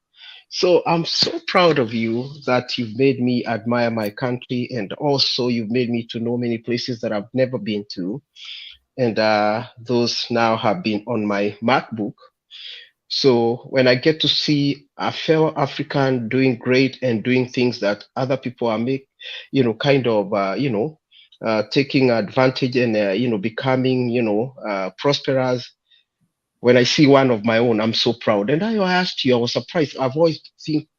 So I'm so proud of you that you've made me admire my country, and also you've made me to know many places that I've never been to, and those now have been on my MacBook. So when I get to see a fellow African doing great and doing things that other people are taking advantage and becoming prosperous. When I see one of my own, I'm so proud. And I asked you, I was surprised. I've always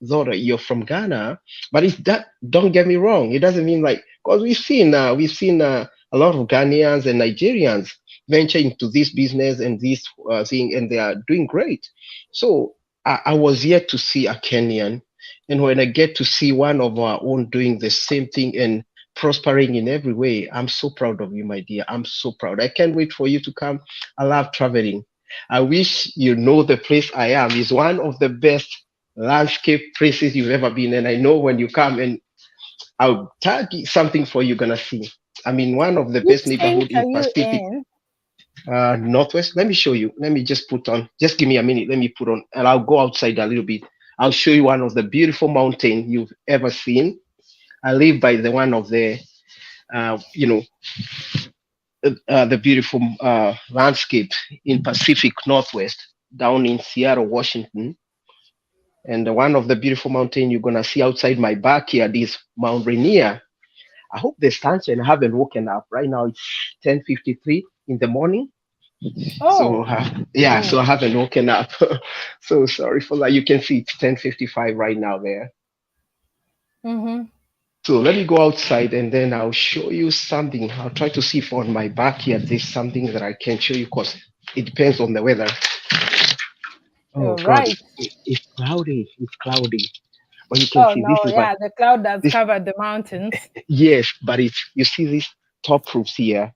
thought that you're from Ghana, but it's that. Don't get me wrong. It doesn't mean like, because we've seen a lot of Ghanaians and Nigerians venture into this business and this thing, and they are doing great. So I was yet to see a Kenyan, and when I get to see one of our own doing the same thing and prospering in every way, I'm so proud of you, my dear. I'm so proud. I can't wait for you to come. I love traveling. I wish you know the place I am is one of the best landscape places you've ever been. And I know when you come, and I'll tag something for you gonna see. I mean, one of the Which best state neighborhood are in you Pacific in? Northwest. Let me show you. Let me just put on. Just give me a minute. Let me put on, and I'll go outside a little bit. I'll show you one of the beautiful mountain you've ever seen. I live by the one of the, uh, you know, the beautiful landscape in Pacific Northwest, down in Seattle, Washington. And one of the beautiful mountain you're gonna see outside my backyard is Mount Rainier. I hope the sunshine. I haven't woken up. Right now it's 10:53 in the morning. So Oh. yeah, so I haven't woken up. So sorry for that. You can see it's 10:55 right now there. Mm-hmm. So let me go outside and then I'll show you something. I'll try to see if on my backyard there's something that I can show you because it depends on the weather. Oh You're God, right. it's cloudy. It's cloudy. But you can Oh see this no, is my yeah, the cloud has this. covered the mountains. Yes, but it's you see these top roofs here.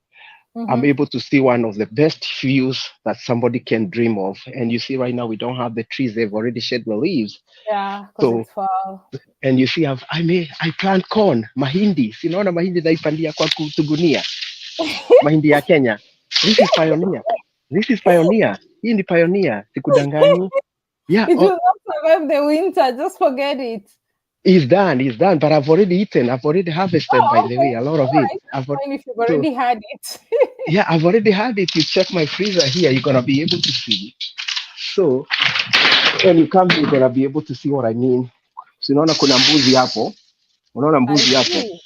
I'm Mm-hmm. able to see one of the best views that somebody can dream of. And you see right now we don't have the trees; they've already shed the leaves. Yeah, because So it's fall. and you see I plant corn, mahindi. Sinaona mahindi naipandia kwa kutugunia. Mahindi ya Kenya. This is pioneer. This is pioneer. Hii ni pioneer. Sikudanganyi. Yeah, It oh, will not survive the winter. Just forget it. it's done. It's done. But I've already eaten. I've already harvested, by Oh, the okay. way, a lot All of it. right. That's fine if you've So already had it. yeah, I've already had it. You check my freezer here, you're gonna be able to see. So when you come here, you're gonna be able to see what I mean. So unaona kuna mbuzi hapo. Unaona I mbuzi hapo. see.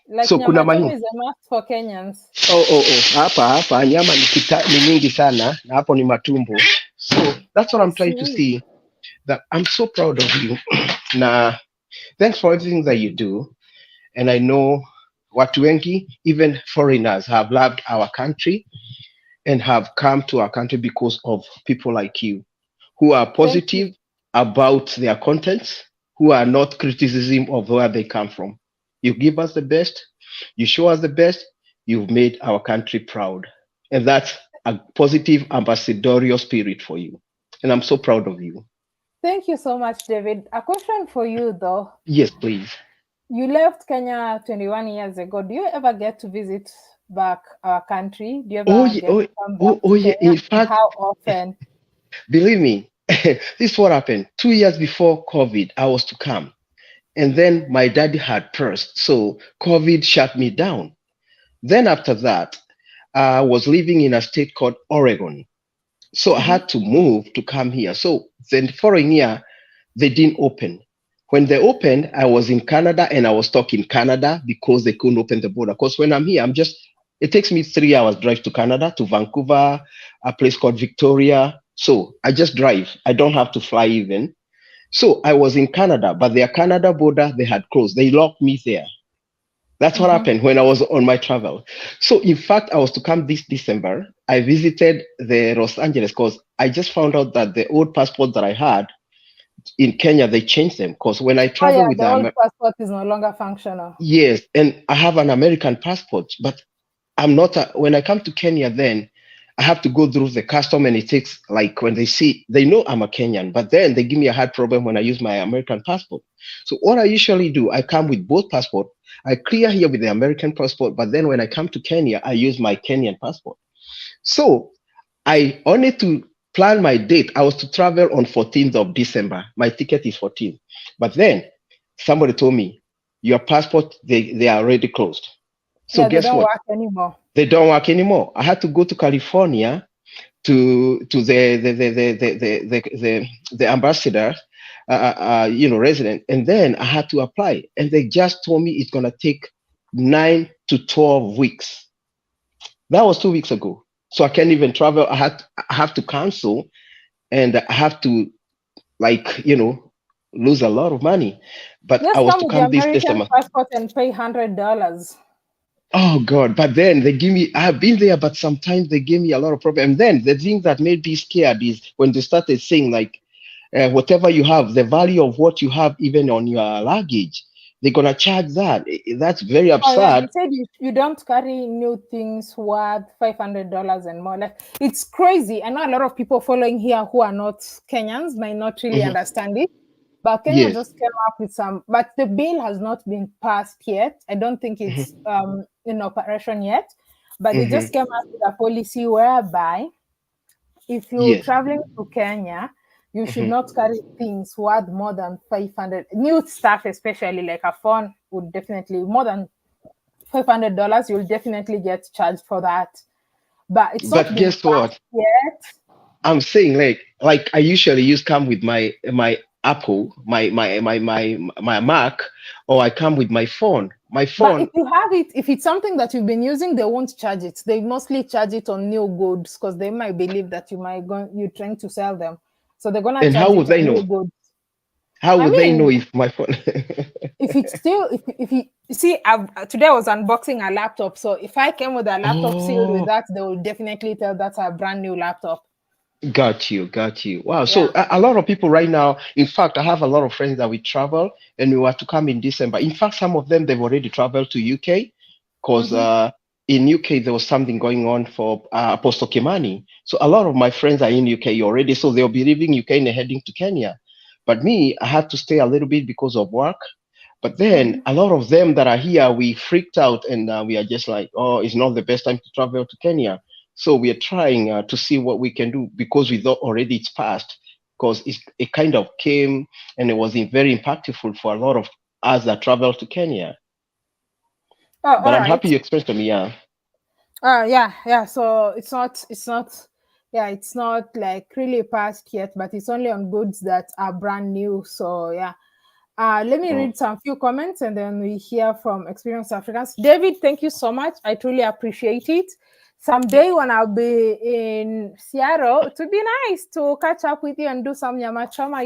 Like So kuna nyama choma mahindi. is a must for Kenyans. Oh. Hapa nyama ni mingi sana na hapo ni matumbo. So that's what I I'm trying to see. see. That I'm so proud of you. Nah, thanks for everything that you do. And I know watu wengi, even foreigners, have loved our country and have come to our country because of people like you who are Thank you. positive about their contents, who are not criticism of where they come from. You give us the best, you show us the best, you've made our country proud. And that's a positive ambassadorial spirit for you. And I'm so proud of you. Thank you so much, David. A question for you though. Yes, please. You left Kenya 21 years ago. Do you ever get to visit back our country? Do you Oh, ever yeah, get to come back to yeah. Kenya? In fact, How often? believe me, this is what happened. 2 years before COVID, I was to come. And then my daddy had burst. So COVID shut me down. Then after that, I was living in a state called Oregon. So I had to move to come here. So then following year, they didn't open. When they opened, I was in Canada and I was stuck in Canada because they couldn't open the border. Because when I'm here, it takes me 3 hours drive to Canada, to Vancouver, a place called Victoria. So I just drive. I don't have to fly even. So I was in Canada, but their Canada border, they had closed. They locked me there. That's what happened when I was on my travel. So in fact, I was to come this December. I visited the Los Angeles because I just found out that the old passport that I had in Kenya, they changed them. Because when I Oh travel yeah, with the old passport is no longer functional. yes, and I have an American passport, but I'm not, when I come to Kenya, then I have to go through the custom and it takes like when they see, they know I'm a Kenyan, but then they give me a hard problem when I use my American passport. So what I usually do, I come with both passport. I clear here with the American passport, but then when I come to Kenya, I use my Kenyan passport. So I only to plan my date. I was to travel on 14th of December. My ticket is 14th. But then somebody told me, your passport, they are already closed. So Yeah, they guess don't what? work anymore. They don't work anymore. I had to go to California to the ambassador, resident, and then I had to apply, and they just told me it's gonna take 9 to 12 weeks. That was 2 weeks ago, so I can't even travel. I have to cancel, and I have to lose a lot of money. But I Just was come to with the come this American December. passport and pay $100. Oh God! But then they give me. I've been there, but sometimes they give me a lot of problem. And then the thing that made me scared is when they started saying like, whatever you have, the value of what you have, even on your luggage, they're gonna charge that. That's very Oh yeah, they absurd. said you don't carry new things worth $500 and more. Like it's crazy. I know a lot of people following here who are not Kenyans might not really Mhm. understand it. But Kenya Yes. just came up with some, but the bill has not been passed yet. I don't think Mhm. it's in operation yet. But they Mhm. just came up with a policy whereby if you're Yes. traveling to Kenya, you should Mhm. not carry things worth more than 500. New stuff, especially like a phone, would definitely more than $500, you'll definitely get charged for that. But it's not But been guess what? passed yet. I'm saying like I usually use come with my Apple, my Mac, or I come with my phone. My But if phone. you have it, if it's something that you've been using, they won't charge it. They mostly charge it on new goods because they might believe that you're trying to sell them. So they're gonna And charge how would it they on new know? goods. How I would they know mean, if my phone? if it's still if you see, today I was unboxing a laptop. So if I came with a laptop sealed with Oh, that, they will definitely tell that's a brand new laptop. got you, got you. Wow. So Yeah. a lot of people right now, in fact, I have a lot of friends that we travel and we were to come in December. In fact, some of them they've already traveled to UK because Mm-hmm. in UK there was something going on for Apostle Kimani. So a lot of my friends are in UK already, so they'll be leaving UK and heading to Kenya. But me, I had to stay a little bit because of work. But then Mm-hmm. a lot of them that are here, we freaked out and we are just like, oh, it's not the best time to travel to Kenya. So we are trying to see what we can do because we thought already it's past because it kind of came and it was very impactful for a lot of us that traveled to Kenya. Oh, But all I'm right. happy you explained to me, yeah. Yeah. So it's not like really passed yet, but it's only on goods that are brand new. So yeah. Let me Mm. read some few comments and then we hear from Experienced Africans. David, thank you so much. I truly appreciate it. Someday when I'll be in Seattle, it would be nice to catch up with you and do some nyama choma,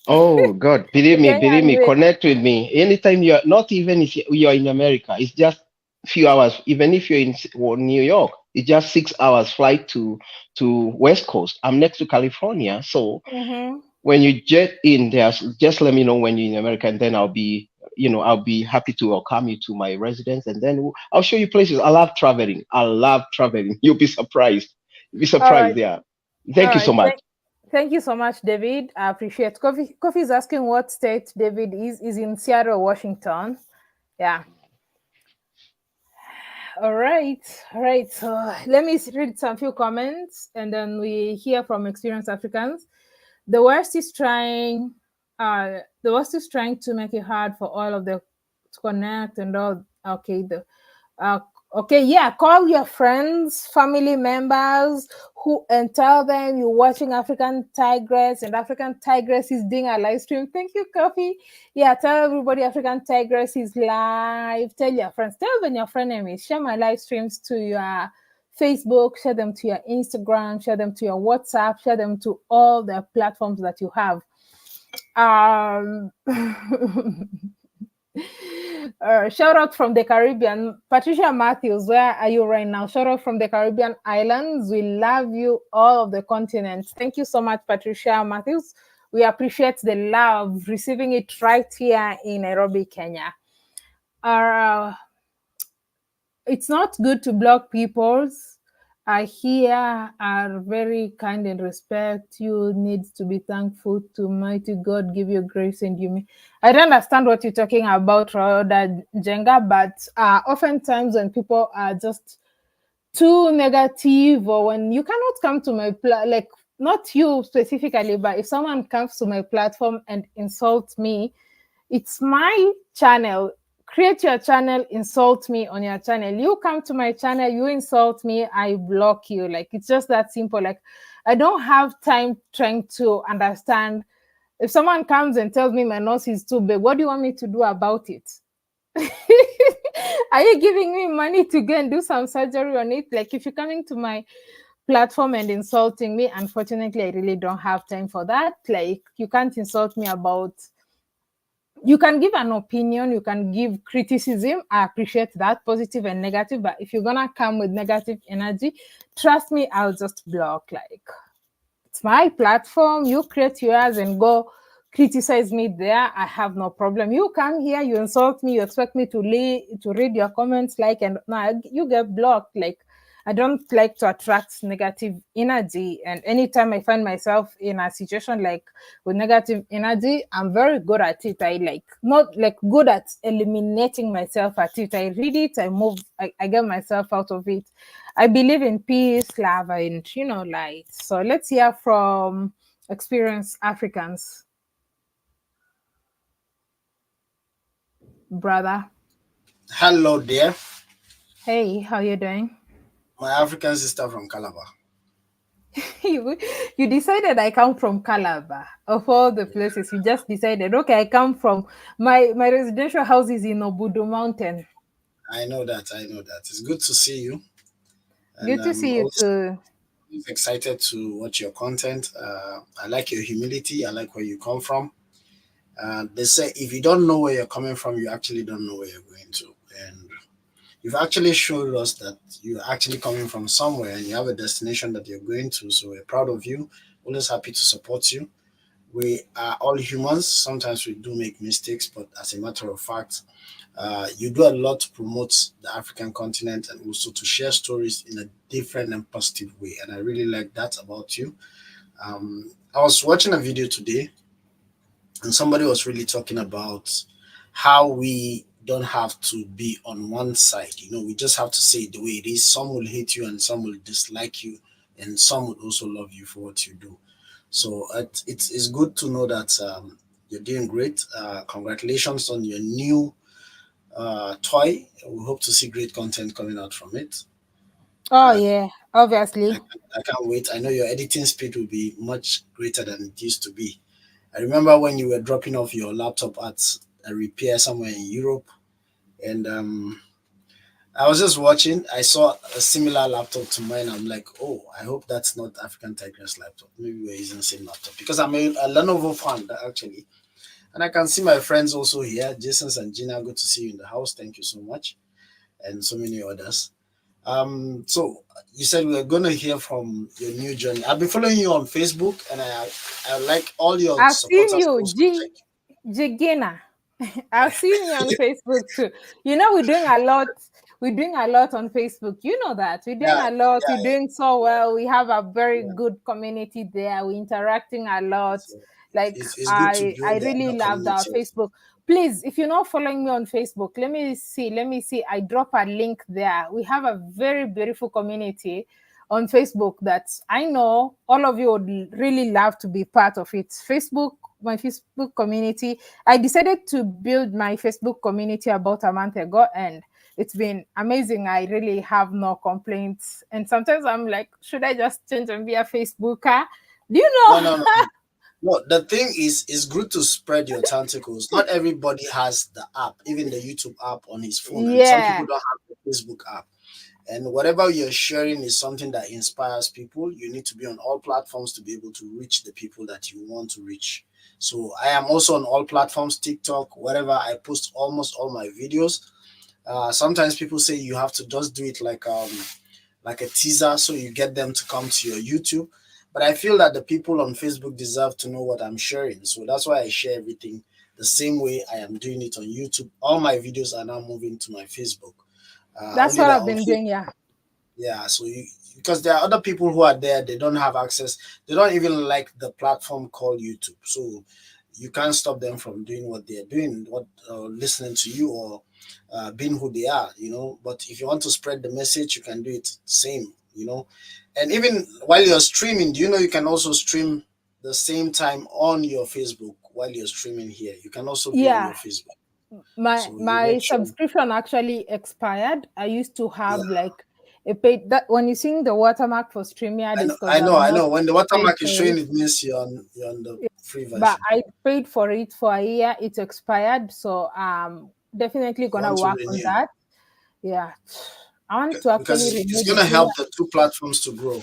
Oh God, the believe Kenyan me, way. connect with me. Anytime you're not even if you're in America, it's just few hours. Even if you're in New York, it's just 6 hours flight to West Coast. I'm next to California, so Mm-hmm. when you jet in there, just let me know when you're in America, and then I'll be happy to welcome you to my residence, and then I'll show you places. I love traveling. I love traveling. You'll be surprised. You'll be All surprised. right. Yeah. All Thank you so right. much. Thank you so much, David. I appreciate. Kofi is asking what state David is in Seattle, Washington. Yeah. All right. All right. So let me read some few comments and then we hear from Experienced Africans. The West is trying to make it hard for all of the to connect and all. Okay, uh, yeah, call your friends, family members who and tell them you're watching African Tigress and African Tigress is doing a live stream. Thank you, Coffee. Yeah, tell everybody African Tigress is live. Tell your friends, tell when your friend name is. Share my live streams to your Facebook, share them to your Instagram, share them to your WhatsApp, share them to all the platforms that you have. Shout out from the Caribbean. Patricia Matthews, where are you right now? Shout out from the Caribbean islands. We love you, all of the continents. Thank you so much, Patricia Matthews. We appreciate the love, receiving it right here in Nairobi, Kenya. It's not good to block people's. Here are very kind and respect. You need to be thankful to mighty God, give you grace and you may. I don't understand what you're talking about, Rhoda Jenga, but oftentimes when people are just too negative or when you cannot come to my like not you specifically, but if someone comes to my platform and insults me, it's my channel. Create your channel, insult me on your channel. You come to my channel, you insult me, I block you. Like it's just that simple. Like I don't have time trying to understand. If someone comes and tells me my nose is too big, what do you want me to do about it? Are you giving me money to go and do some surgery on it? Like if you're coming to my platform and insulting me, unfortunately I really don't have time for that. Like you can't insult me about, you can give an opinion, you can give criticism. I appreciate that, positive and negative. But if you're gonna come with negative energy, trust me, I'll just block. Like it's my platform. You create yours and go criticize me there. I have no problem. You come here, you insult me, you expect me to read your comments, like, and no, you get blocked. Like I don't like to attract negative energy. And anytime I find myself in a situation like with negative energy, I'm very good at it. I like not like good at eliminating myself at it. I read it, I move, I get myself out of it. I believe in peace, love, and light. So let's hear from Experienced Africans, brother. Hello there. Hey, how you doing? My African sister from Calabar. you, you decided I come from Calabar. Of all the places, you just decided, okay, I come from my residential house is in Obudu Mountain. I know that. I know that. It's good to see you, and Good to I'm see you also too. excited to watch your content. I like your humility. I like where you come from. They say if you don't know where you're coming from, you actually don't know where you're going to. And you've actually showed us that you're actually coming from somewhere and you have a destination that you're going to. So we're proud of you. Always happy to support you. We are all humans. Sometimes we do make mistakes, but as a matter of fact, you do a lot to promote the African continent and also to share stories in a different and positive way. And I really like that about you. I was watching a video today and somebody was really talking about how we don't have to be on one side. We just have to say it the way it is. Some will hate you and some will dislike you, and some would also love you for what you do. So it's good to know that you're doing great. Congratulations on your new toy. We hope to see great content coming out from it. Oh Uh, yeah, I, obviously. I can't wait. I know your editing speed will be much greater than it used to be. I remember when you were dropping off your laptop at a repair somewhere in Europe, and I was just watching. I saw a similar laptop to mine. I'm like, oh, I hope that's not African TIGRESS laptop. Maybe we're using the same laptop because I'm a Lenovo fan actually, and I can see my friends also here. Jason and Gina, good to see you in the house. Thank you so much, and so many others. So you said we are gonna hear from your new journey. I've been following you on Facebook, and I like all your I've seen supporters you, also check. Jigina. I've seen you on Facebook too. You know, we're doing a lot. We're doing a lot on Facebook. You know that. We're doing Yeah, a lot. We're yeah, doing so yeah, well. We have a very yeah. good community there. We're interacting a lot. So Like it's good to I build the really other loved our communities. Facebook. Please, if you're not following me on Facebook, let me see. Let me see. I drop a link there. We have a very beautiful community on Facebook that I know all of you would really love to be part of it. My Facebook community. I decided to build my Facebook community about a month ago, and it's been amazing. I really have no complaints. And sometimes I'm like, should I just change and be a Facebooker? Do you No, know? no, no, no. No, the thing is, it's good to spread your tentacles. Not everybody has the app, even the YouTube app on his phone, and some people Yeah, don't have the Facebook app. And whatever you're sharing is something that inspires people. You need to be on all platforms to be able to reach the people that you want to reach. So I am also on all platforms, TikTok, whatever. I post almost all my videos. Sometimes people say you have to just do it like a teaser so you get them to come to your YouTube. But I feel that the people on Facebook deserve to know what I'm sharing. So that's why I share everything the same way I am doing it on YouTube. All my videos are now moving to my Facebook. that's Only what that I've on been Facebook, doing. Yeah, yeah. So because there are other people who are there, they don't have access. They don't even like the platform called YouTube. So you can't stop them from doing what they're doing, what listening to you or being who they are. But if you want to spread the message, you can do it same. And even while you're streaming, do you know you can also stream the same time on your Facebook while you're streaming here? You can also be on your yeah. Facebook. my So you my make sure. subscription actually expired. I used to Yeah, have like a paid that when you seeing the watermark for StreamYard I is know, because I know, I've I not know. When the paid watermark is for it. showing, it means you're on the Yeah, free but version. I paid for it for a year. It's expired, so definitely You gonna want to work on renew that. Yeah, I want to because actually it's renew going the to premium. help the two platforms to grow.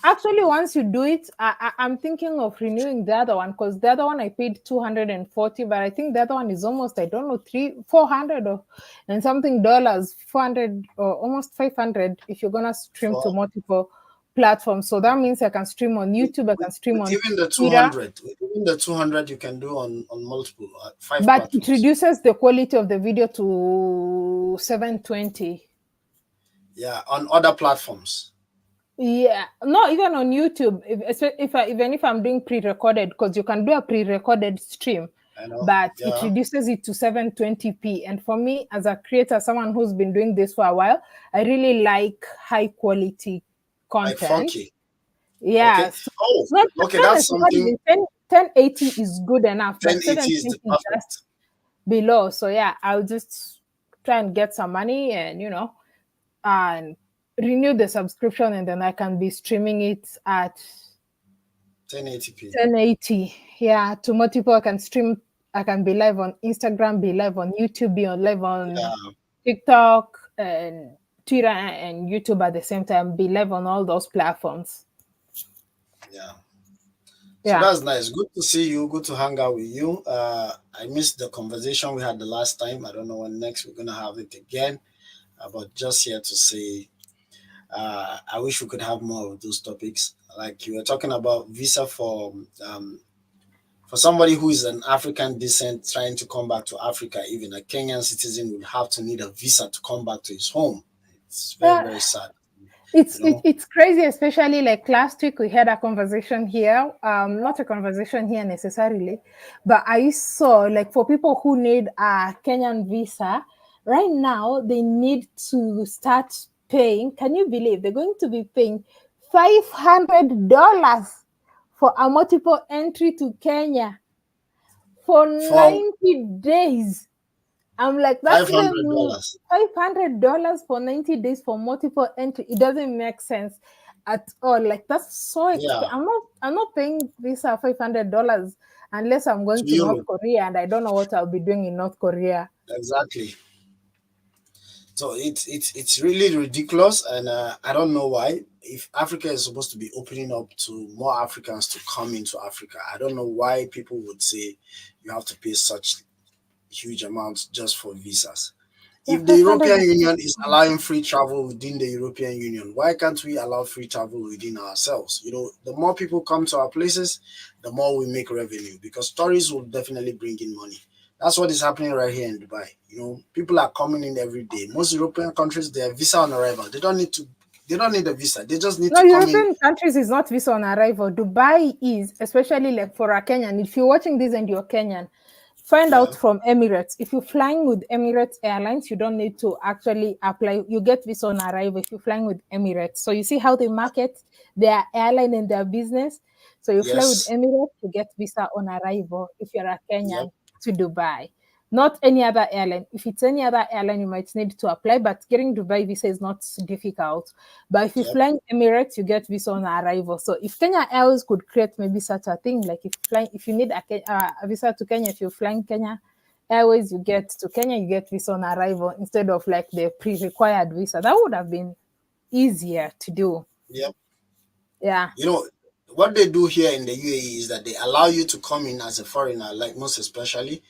Actually, once you do it, I'm thinking of renewing the other one because the other one I paid 240, but I think the other one is almost, I don't know, 400 or and something dollars, 400 or almost 500 if you're gonna stream to For multiple platforms. So that means I can stream on with, YouTube, I with, can stream with on even the Twitter, 200, with even the 200, you can do on multiple five but it platforms. reduces the quality of the video to 720. Yeah, on other platforms. Yeah, no, even on YouTube, even if I'm doing pre-recorded, because you can do a pre-recorded stream, I know. but it Yeah, reduces it to 720p. And for me, as a creator, someone who's been doing this for a while, I really like high quality like content. 4K. Yeah, Okay. so Oh, okay. not That's something. necessarily 1080 is good enough, but 1080 is 720 the is just perfect. below. So yeah, I'll just try and get some money and, you know, and renew the subscription, and then I can be streaming it at 1080p. 1080. Yeah, to more people. I can stream. I can be live on Instagram, be live on YouTube, be on live on TikTok and Twitter and YouTube at the same time. Be live on all those platforms. Yeah. So Yeah, that's nice. Good to see you. Good to hang out with you. I missed the conversation we had the last time. I don't know when next we're gonna have it again. But just here to say, I wish we could have more of those topics. Like you were talking about visa for somebody who is an African descent trying to come back to Africa. Even a Kenyan citizen would have to need a visa to come back to his home. It's very, very sad. It's crazy, especially like last week we had a conversation here, not a conversation here necessarily, but I saw like for people who need a Kenyan visa right now, they need to start paying. Can you believe they're going to be paying $500 for a multiple entry to Kenya for 90 days? I'm like, that's $500. $500 for 90 days for multiple entry. It doesn't make sense at all. Like, that's so expensive. Yeah. I'm not paying visa $500 unless I'm going to North Korea, and I don't know what I'll be doing in North Korea. Exactly. So it's really ridiculous, and I don't know why. If Africa is supposed to be opening up to more Africans to come into Africa, I don't know why people would say you have to pay such huge amounts just for visas. If the European Union is allowing free travel within the European Union, why can't we allow free travel within ourselves? You know, the more people come to our places, the more we make revenue, because tourists will definitely bring in money. That's what is happening right here in Dubai. You know, people are coming in every day. Most European countries, they have visa on arrival. They don't need a visa. They just need to come European in. countries is not visa on arrival. Dubai is, especially like for a Kenyan. If you're watching this and you're Kenyan, find out from Emirates. If you're flying with Emirates Airlines, you don't need to actually apply. You get visa on arrival if you're flying with Emirates. So you see how they market their airline and their business. So you fly with Emirates, you get visa on arrival if you're a Kenyan to Dubai. Not any other airline. If it's any other airline, you might need to apply, but getting Dubai visa is not difficult. But if you're flying Emirates, you get visa on arrival. So if Kenya Airways could create maybe such a thing, like if you need a visa to Kenya, if you're flying Kenya Airways, you get to Kenya, you get visa on arrival instead of like the pre-required visa. That would have been easier to do. Yep. Yeah. You know, what they do here in the UAE is that they allow you to come in as a foreigner, like most especially.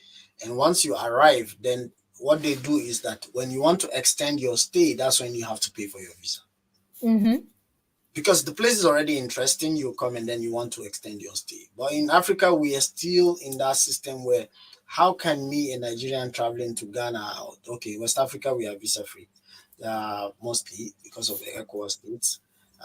And once you arrive, then what they do is that when you want to extend your stay, that's when you have to pay for your visa. Mm-hmm. Because the place is already interesting, you come and then you want to extend your stay. But in Africa, we are still in that system where how can me, a Nigerian traveling to Ghana, okay, West Africa, we are visa free, mostly because of the ECOWAS states.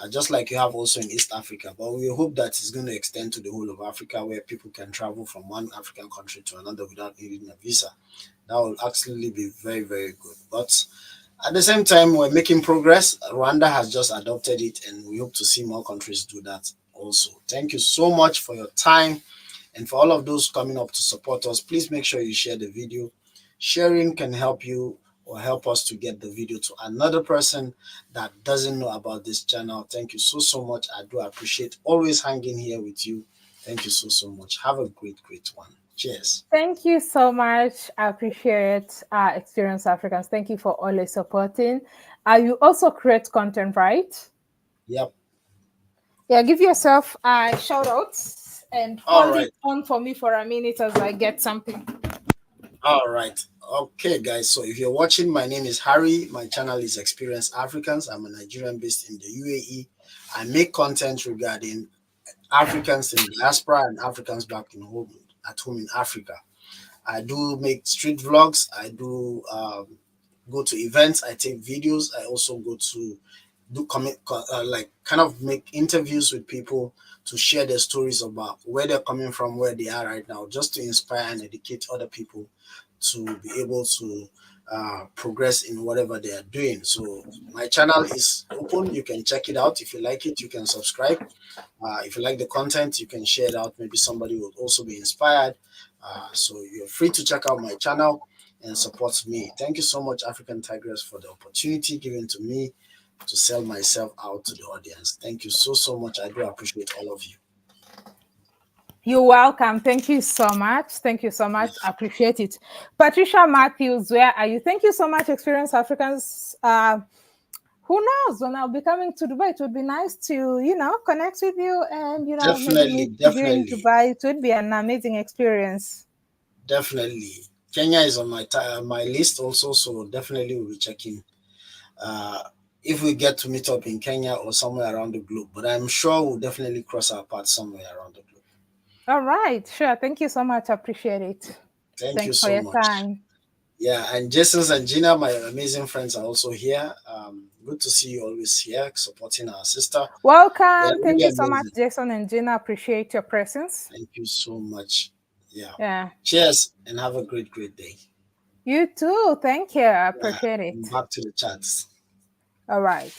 Just like you have also in East Africa, but we hope that it's going to extend to the whole of Africa, where people can travel from one African country to another without needing a visa. That will actually be very, very good. But at the same time, we're making progress. Rwanda has just adopted it, and we hope to see more countries do that also. Thank you so much for your time, and for all of those coming up to support us. Please make sure you share the video. Sharing can help you or help us to get the video to another person that doesn't know about this channel. Thank you so much. I do appreciate always hanging here with you. Thank you so much. Have a great one. Cheers. Thank you so much. I appreciate Experience Africans. Thank you for always supporting. You also create content, right? Yep. Yeah, give yourself shout outs and hold it on for me for a minute as I get something. All right. Okay, guys. So if you're watching, my name is Harry. My channel is Experience Africans. I'm a Nigerian based in the UAE. I make content regarding Africans in diaspora and Africans back at home in Africa. I do make street vlogs. I do go to events. I take videos. I also go to do kind of make interviews with people to share their stories about where they're coming from, where they are right now, just to inspire and educate other people to be able to progress in whatever they are doing. So my channel is open. You can check it out. If you like it, you can subscribe. If you like the content, you can share it out. Maybe somebody will also be inspired. So you're free to check out my channel. and supports me. Thank you so much, African Tigress, for the opportunity given to me to sell myself out to the audience. Thank you so much. I do appreciate all of you. You're welcome. Thank you so much. Thank you so much. Appreciate it. Patricia Matthews, where are you? Thank you so much, Experienced Africans. Who knows, when I'll be coming to Dubai, it would be nice to, connect with you and, maybe meet you in Dubai. It would be an amazing experience. Definitely. Kenya is on my list also, so definitely we'll be checking if we get to meet up in Kenya or somewhere around the globe. But I'm sure we'll definitely cross our paths somewhere around the globe. All right. Sure. Thank you so much. Appreciate it. Thank you so much. Time. Yeah, and Jason and Gina, my amazing friends, are also here. Good to see you always here supporting our sister. Welcome. Thank you so much, Jason and Gina. Appreciate your presence. Thank you so much. Yeah. Cheers and have a great day. You too. Thank you. I appreciate it. Back to the chats. All right.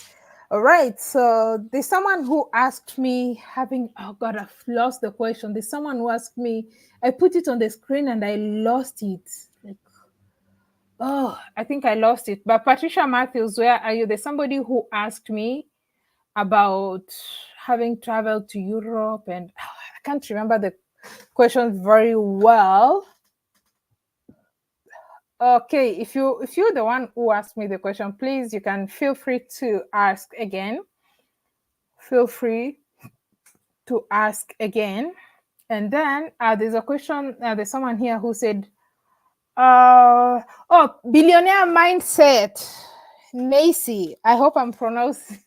So there's someone who asked me, oh God, I've lost the question. There's someone who asked me, I put it on the screen and I lost it. I think I lost it. But Patricia Matthews, where are you? There's somebody who asked me about having traveled to Europe, and I can't remember the question very well. Okay, if you're the one who asked me the question, please, you can feel free to ask again. Feel free to ask again. And then there's a question, there's someone here who said, billionaire mindset. Macy, I hope I'm pronouncing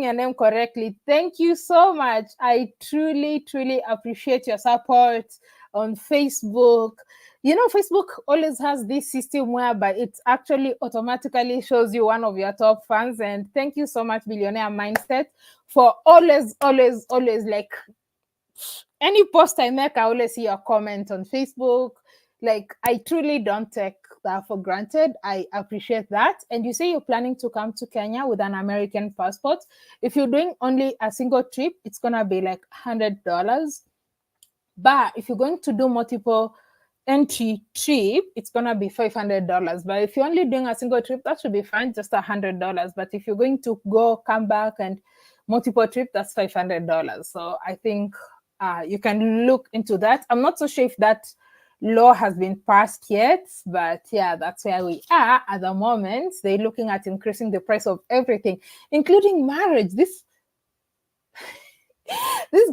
your name correctly. Thank you so much. I truly appreciate your support on Facebook. Facebook always has this system whereby it actually automatically shows you one of your top fans. And thank you so much, Billionaire Mindset, for always like any post I make, I always see your comment on Facebook. Like, I truly don't take that for granted. I appreciate that. And you say you're planning to come to Kenya with an American passport. If you're doing only a single trip, it's going to be like $100. But if you're going to do multiple entry trip, it's going to be $500. But if you're only doing a single trip, that should be fine, just $100. But if you're going to go, come back, and multiple trip, that's $500. So I think you can look into that. I'm not so sure if that law has been passed yet, but yeah, that's where we are at the moment. They're looking at increasing the price of everything, including marriage. This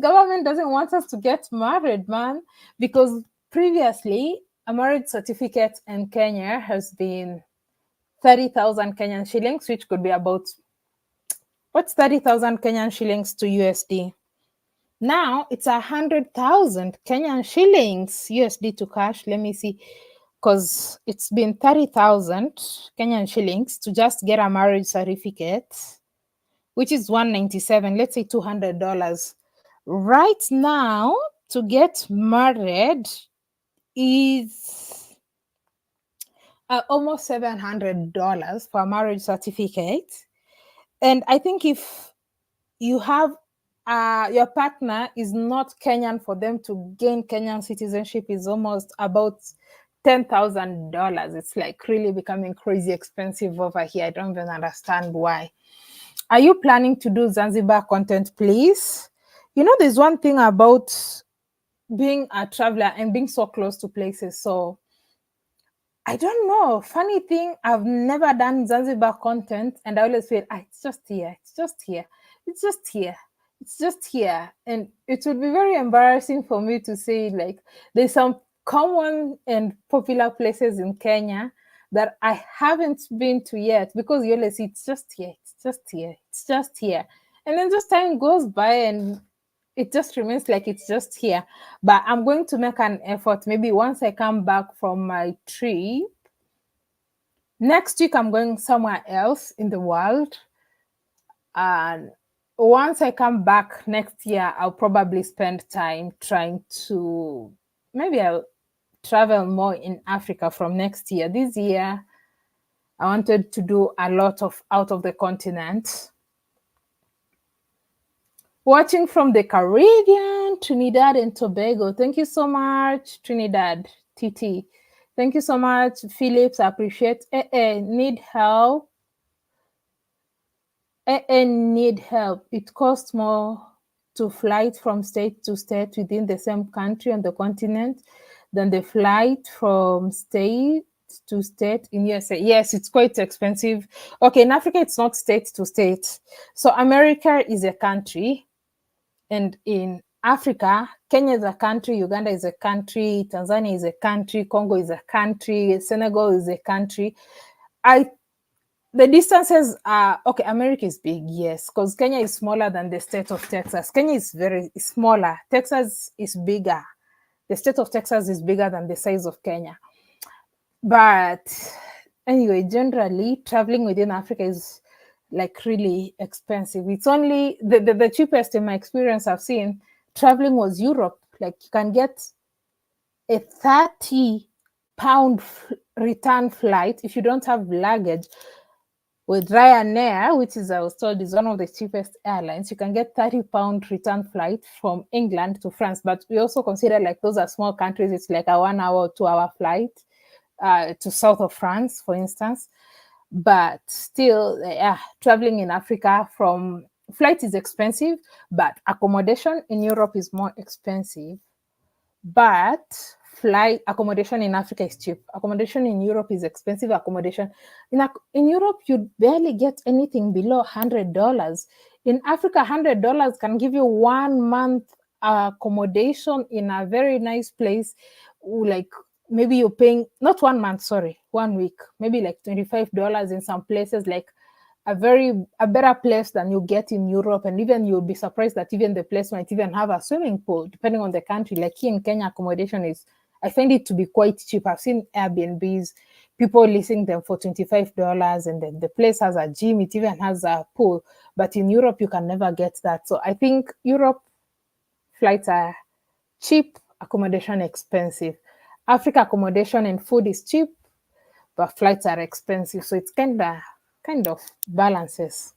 government doesn't want us to get married, man, because previously a marriage certificate in Kenya has been 30,000 Kenyan shillings, which could be about, what's 30,000 Kenyan shillings to USD? Now it's 100,000 Kenyan shillings USD to cash. Let me see, because it's been 30,000 Kenyan shillings to just get a marriage certificate, which is $197. Let's say $200. Right now, to get married is almost $700 for a marriage certificate. And I think if you have your partner is not Kenyan, for them to gain Kenyan citizenship is almost about $10,000. It's like really becoming crazy expensive over here. I don't even understand why. Are you planning to do Zanzibar content, please? There's one thing about being a traveler and being so close to places. So I don't know. Funny thing, I've never done Zanzibar content, and I always feel, it's just here. It's just here. It's just here. It's just here. And it would be very embarrassing for me to say, like, there's some common and popular places in Kenya that I haven't been to yet, because you always see it's just here. It's just here. It's just here. And then just time goes by and it just remains like it's just here. But I'm going to make an effort. Maybe once I come back from my trip, next week I'm going somewhere else in the world. And once I come back next year, I'll probably spend time trying to, maybe I'll travel more in Africa from next year. This year, I wanted to do a lot of out of the continent. Watching from the Caribbean, Trinidad and Tobago. Thank you so much, Trinidad, TT. Thank you so much, Phillips. I appreciate. Need help. Need help. It costs more to fly from state to state within the same country on the continent than the flight from state to state in USA. Yes, it's quite expensive. Okay, in Africa, it's not state to state. So America is a country, and in Africa, Kenya is a country, Uganda is a country, Tanzania is a country, Congo is a country, Senegal is a country. The distances are okay. America is big, yes, because Kenya is smaller than the state of Texas. Kenya is very smaller. Texas is bigger. The state of Texas is bigger than the size of Kenya. But anyway, generally, traveling within Africa is like really expensive. It's only the cheapest in my experience I've seen traveling was Europe. Like you can get a 30-pound return flight if you don't have luggage. With Ryanair, which is, I was told, is one of the cheapest airlines, you can get 30-pound return flight from England to France. But we also consider like those are small countries. It's like a 1 hour or 2 hour flight to south of France, for instance. But still, traveling in Africa from flight is expensive, but accommodation in Europe is more expensive. But flight accommodation in Africa is cheap. Accommodation in Europe is expensive. Accommodation in Europe, you barely get anything below $100. In Africa, $100 can give you 1 month accommodation in a very nice place. Like maybe you're paying not 1 month, sorry, 1 week, maybe like $25 in some places, like a better place than you get in Europe. And even you'll be surprised that even the place might even have a swimming pool, depending on the country. Like here in Kenya, accommodation is, I find it to be quite cheap. I've seen Airbnbs, people leasing them for $25, and then the place has a gym, it even has a pool. But in Europe, you can never get that. So I think Europe flights are cheap, accommodation expensive. Africa accommodation and food is cheap, but flights are expensive. So it's kind of balances.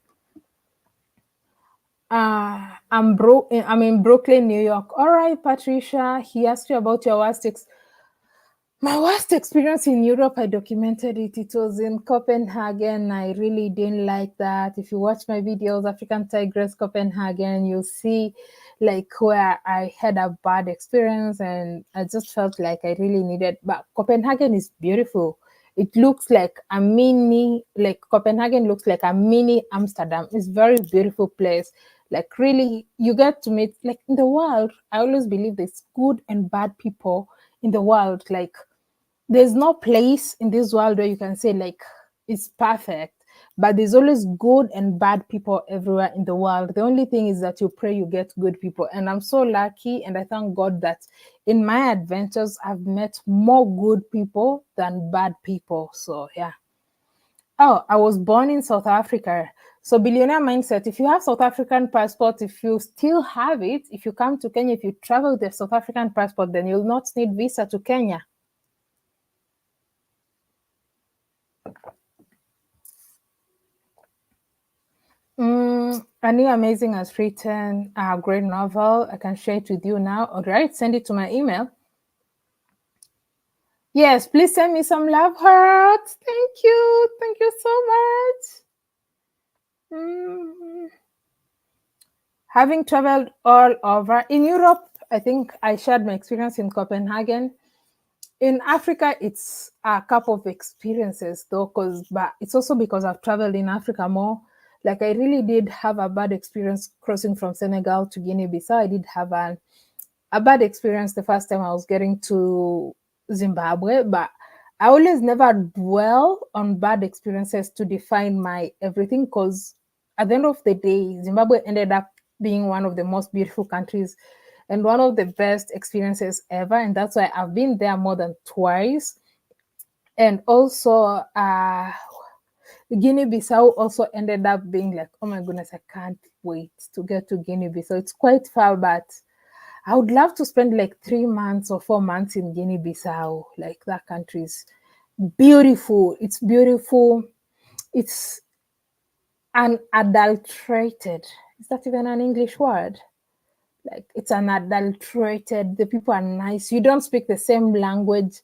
I'm in Brooklyn, New York. All right, Patricia. He asked you about your my worst experience in Europe. I documented it. It was in Copenhagen. I really didn't like that. If you watch my videos, African Tigress Copenhagen, you'll see like where I had a bad experience, and I just felt like I really needed. But Copenhagen is beautiful. It looks like a mini, like Copenhagen looks like a mini Amsterdam. It's a very beautiful place. Like really, you get to meet, like in the world, I always believe there's good and bad people in the world. Like there's no place in this world where you can say like it's perfect, but there's always good and bad people everywhere in the world. The only thing is that you pray you get good people. And I'm so lucky, and I thank God that in my adventures, I've met more good people than bad people. So yeah. Oh, I was born in South Africa. So billionaire mindset, if you have South African passport, if you still have it, if you come to Kenya, if you travel with the South African passport, then you'll not need visa to Kenya. Annie Amazing has written a great novel. I can share it with you now. All right, send it to my email. Yes, please send me some love hearts. Thank you. Thank you so much. Having traveled all over in Europe, I think I shared my experience in Copenhagen. In Africa, it's a couple of experiences though, but it's also because I've traveled in Africa more. Like I really did have a bad experience crossing from Senegal to Guinea-Bissau. I did have a bad experience the first time I was getting to Zimbabwe, but I always never dwell on bad experiences to define my everything, because at the end of the day, Zimbabwe ended up being one of the most beautiful countries and one of the best experiences ever. And that's why I've been there more than twice. And also, Guinea-Bissau also ended up being like, oh my goodness, I can't wait to get to Guinea-Bissau. It's quite far, but I would love to spend like 3 months or 4 months in Guinea-Bissau. Like that country is beautiful. It's beautiful. It's unadulterated. Is that even an English word? Like it's unadulterated. The people are nice. You don't speak the same language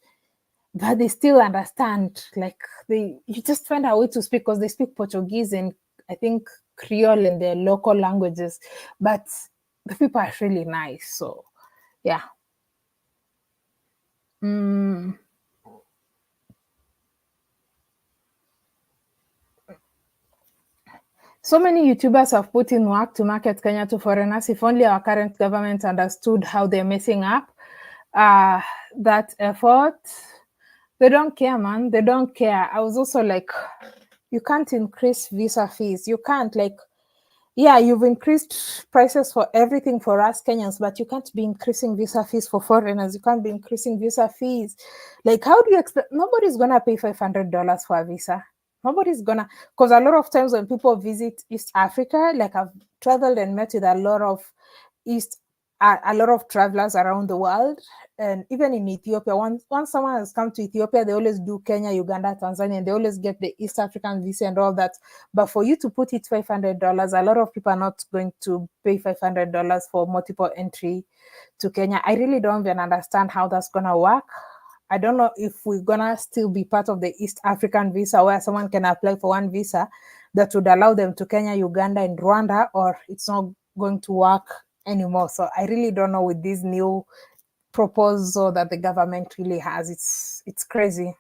but they still understand. Like you just find a way to speak, because they speak Portuguese and I think Creole in their local languages, but the people are really nice. So yeah. So many YouTubers have put in work to market Kenya to foreigners. If only our current government understood how they're messing up that effort. They don't care, man. They don't care. I was also like, you can't increase visa fees. You can't, like, yeah, you've increased prices for everything for us Kenyans, but you can't be increasing visa fees for foreigners. You can't be increasing visa fees. Like, how do you expect? Nobody's gonna pay $500 for a visa. Nobody's gonna, because a lot of times when people visit East Africa, like I've traveled and met with a lot of a lot of travelers around the world, and even in Ethiopia. Once someone has come to Ethiopia, they always do Kenya, Uganda, Tanzania, and they always get the East African visa and all that. But for you to put it $500, a lot of people are not going to pay $500 for multiple entry to Kenya. I really don't even understand how that's gonna work. I don't know if we're gonna still be part of the East African visa, where someone can apply for one visa that would allow them to Kenya, Uganda, and Rwanda, or it's not going to work anymore. So I really don't know with this new proposal that the government really has. It's crazy.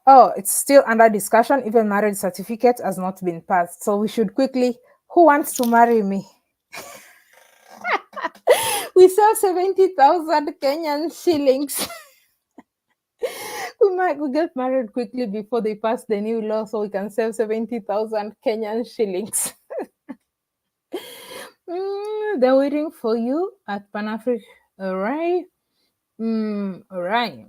Oh, it's still under discussion. Even marriage certificate has not been passed. So we should quickly, who wants to marry me? We sell 70,000 Kenyan shillings. we get married quickly before they pass the new law, so we can save 70,000 Kenyan shillings. They're waiting for you at Pan Africa. All right. All right.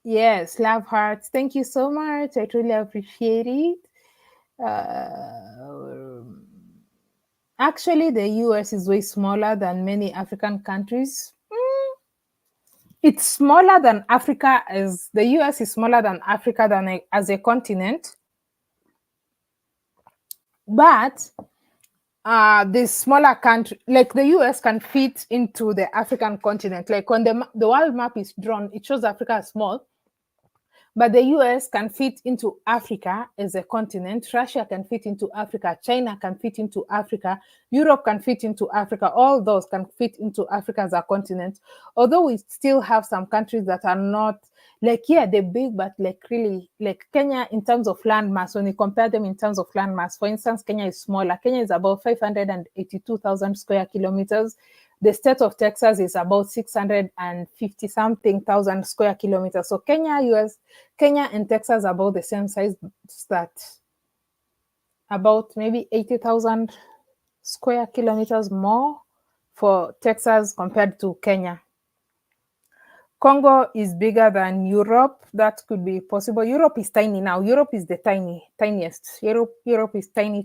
Yes, love hearts. Thank you so much. I truly appreciate it. Actually, the US is way smaller than many African countries. It's smaller than Africa, as the US is smaller than Africa as a continent. But the smaller country, like the US, can fit into the African continent. Like when the world map is drawn, it shows Africa as small, but the US can fit into Africa as a continent. Russia can fit into Africa. China can fit into Africa. Europe can fit into Africa. All those can fit into Africa as a continent. Although we still have some countries that are not, like, yeah, they're big, but like really, like Kenya in terms of land mass, when you compare them in terms of land mass, for instance, Kenya is smaller. Kenya is about 582,000 square kilometers. The state of Texas is about 650 something thousand square kilometers. So Kenya and Texas are about the same size, that about maybe 80,000 square kilometers more for Texas compared to Kenya. Congo is bigger than Europe. That could be possible. Europe is tiny now. Europe is the tiniest. Europe is tiny.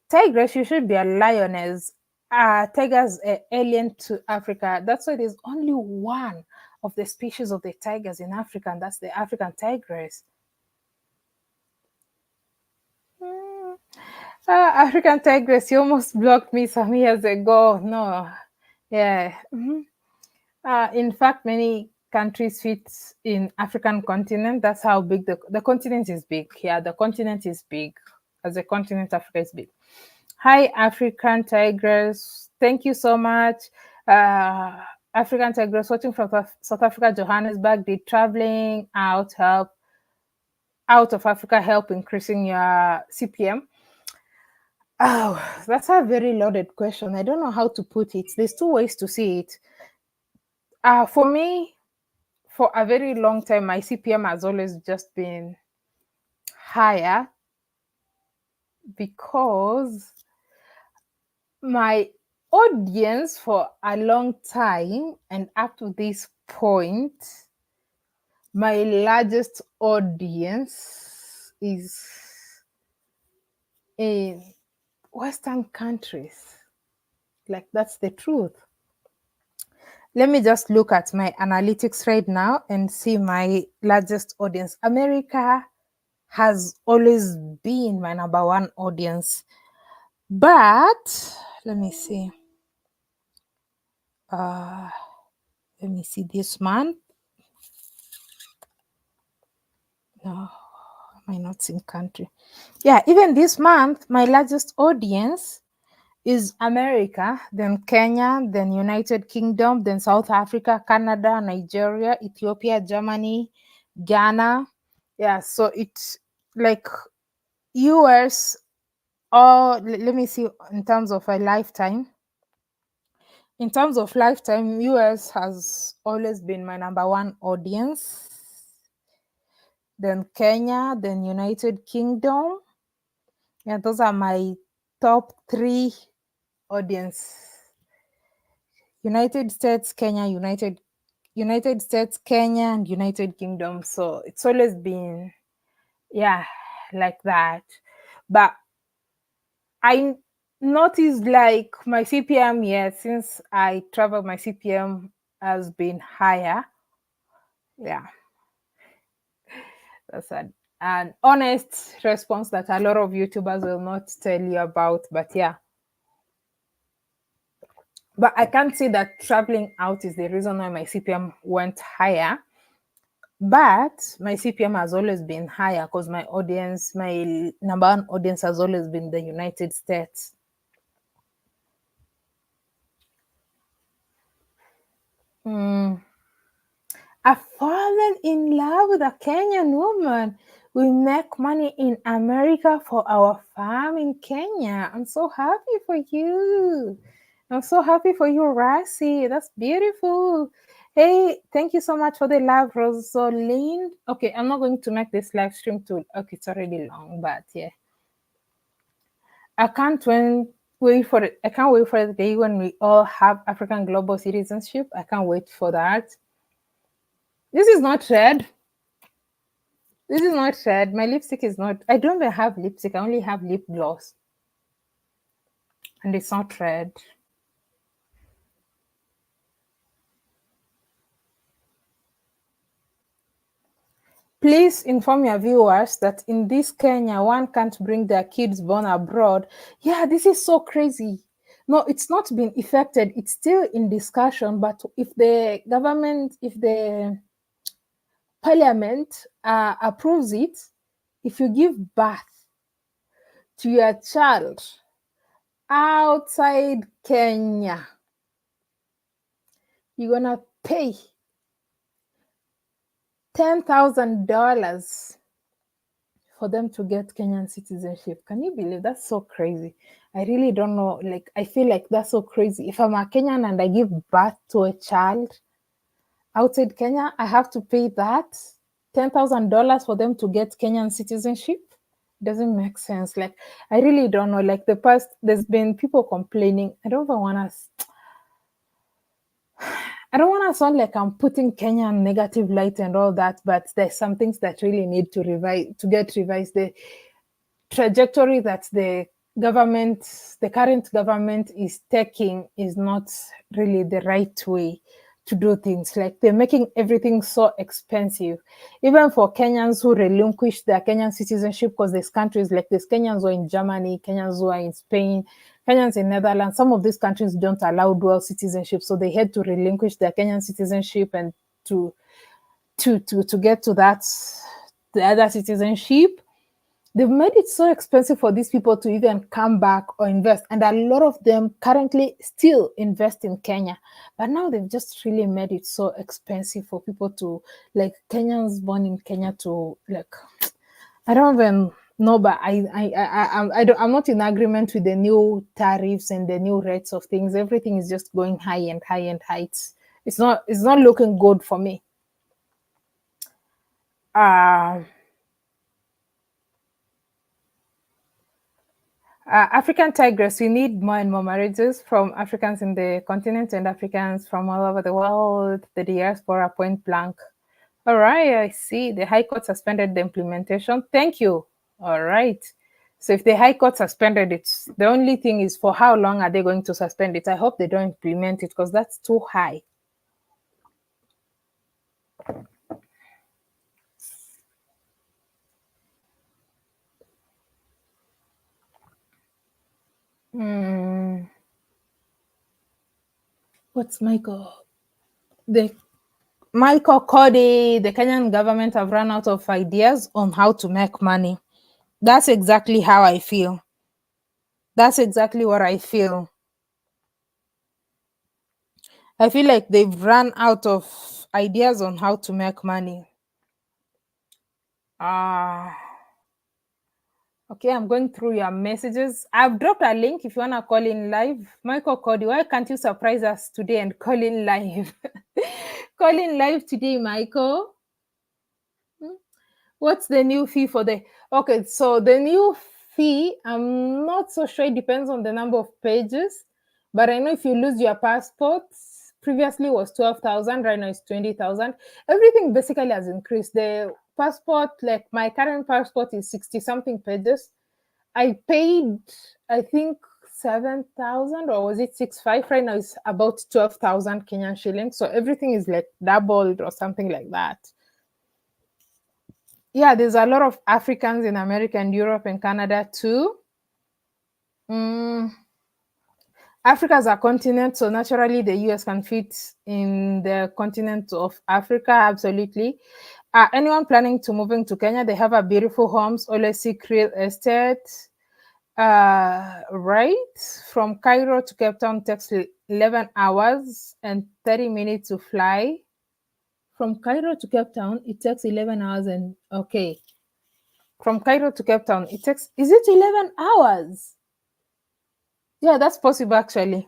Tigress, you should be a lioness. Tigers are alien to Africa. That's why there's only one of the species of the tigers in Africa, and that's the African tigress. African tigress, you almost blocked me some years ago. No, yeah. In fact, many countries fit in African continent. That's how big the continent is big. Yeah, the continent is big. As a continent, Africa is big. Hi, African Tigress. Thank you so much. African Tigress, watching from South Africa, Johannesburg. Did traveling out of Africa help increasing your CPM? Oh, that's a very loaded question. I don't know how to put it. There's two ways to see it. For me, for a very long time, my CPM has always just been higher because my audience for a long time, and up to this point, my largest audience is in Western countries. Like, that's the truth. Let me just look at my analytics right now and see my largest audience. America has always been my number one audience. But let me see. Let me see this month. No, am I not in country? Yeah, even this month, my largest audience is America, then Kenya, then United Kingdom, then South Africa, Canada, Nigeria, Ethiopia, Germany, Ghana. Yeah, so it's like US, or let me see in terms of a lifetime. In terms of lifetime, US has always been my number one audience. Then Kenya, then United Kingdom. Yeah, those are my top 3 audience. United States, Kenya, United States, Kenya, and United Kingdom. So it's always been, yeah, like that. But I noticed like my CPM, yeah, since I travel, my CPM has been higher. Yeah, that's an honest response that a lot of YouTubers will not tell you about. But yeah, but I can't say that traveling out is the reason why my CPM went higher. But my CPM has always been higher because my audience, my number one audience has always been the United States. I've fallen in love with a Kenyan woman. We make money in America for our farm in Kenya. I'm so happy for you. I'm so happy for you, Rasi. That's beautiful. Hey, thank you so much for the love, Rosalind. Okay, I'm not going to make this live stream too. Okay, it's already long, but yeah. I can't wait for it. I can't wait for the day when we all have African global citizenship. I can't wait for that. This is not red. This is not red. My lipstick is not. I don't even have lipstick. I only have lip gloss. And it's not red. Please inform your viewers that in this Kenya, one can't bring their kids born abroad. Yeah, this is so crazy. No, it's not been effected. It's still in discussion. But if the government, if the parliament approves it, if you give birth to your child outside Kenya, you're gonna pay $10,000 for them to get Kenyan citizenship. Can you believe that's so crazy? I really don't know. Like, I feel like that's so crazy. If I'm a Kenyan and I give birth to a child outside Kenya, I have to pay that $10,000 for them to get Kenyan citizenship. Doesn't make sense. Like, I really don't know. Like, there's been people complaining. I don't want to sound like I'm putting Kenya in negative light and all that, but there's some things that really need to get revised. The trajectory that the current government is taking is not really the right way to do things. Like, they're making everything so expensive, even for Kenyans who relinquish their Kenyan citizenship, because there's countries like there's Kenyans who are in Germany, Kenyans who are in Spain, Kenyans in Netherlands. Some of these countries don't allow dual citizenship, so they had to relinquish their Kenyan citizenship and to get to that the other citizenship. They've made it so expensive for these people to even come back or invest. And a lot of them currently still invest in Kenya. But now they've just really made it so expensive for people to, like, Kenyans born in Kenya to, like, I don't even know, but I'm not in agreement with the new tariffs and the new rates of things. Everything is just going high and high and high. It's not looking good for me. African tigress, we need more and more marriages from Africans in the continent and Africans from all over the world. The diaspora, point blank. All right, I see. The High Court suspended the implementation. Thank you. All right. So if the High Court suspended it, the only thing is, for how long are they going to suspend it? I hope they don't implement it, because that's too high. what's Michael? Michael Cody, the Kenyan government have run out of ideas on how to make money. That's exactly how I feel. That's exactly what I feel. I feel like they've run out of ideas on how to make money. Okay, I'm going through your messages. I've dropped a link if you want to call in live. Michael Cody, why can't you surprise us today and call in live? Call in live today, Michael. What's the new fee for the... Okay, so the new fee, I'm not so sure. It depends on the number of pages. But I know if you lose your passport, previously was 12,000, right now it's 20,000. Everything basically has increased. The passport, like my current passport is 60-something pages. I paid, I think, 7,000 or was it 6,500? Right now it's about 12,000 Kenyan shillings. So everything is like doubled or something like that. Yeah, there's a lot of Africans in America and Europe and Canada too. Africa is a continent, so naturally the US can fit in the continent of Africa, absolutely. Anyone planning to moving to Kenya, they have a beautiful homes, always see real estate. Right, from Cairo to Cape Town takes 11 hours and 30 minutes to fly. From Cairo to Cape Town, it takes 11 hours and, okay. From Cairo to Cape Town, it takes, is it 11 hours? Yeah, that's possible actually.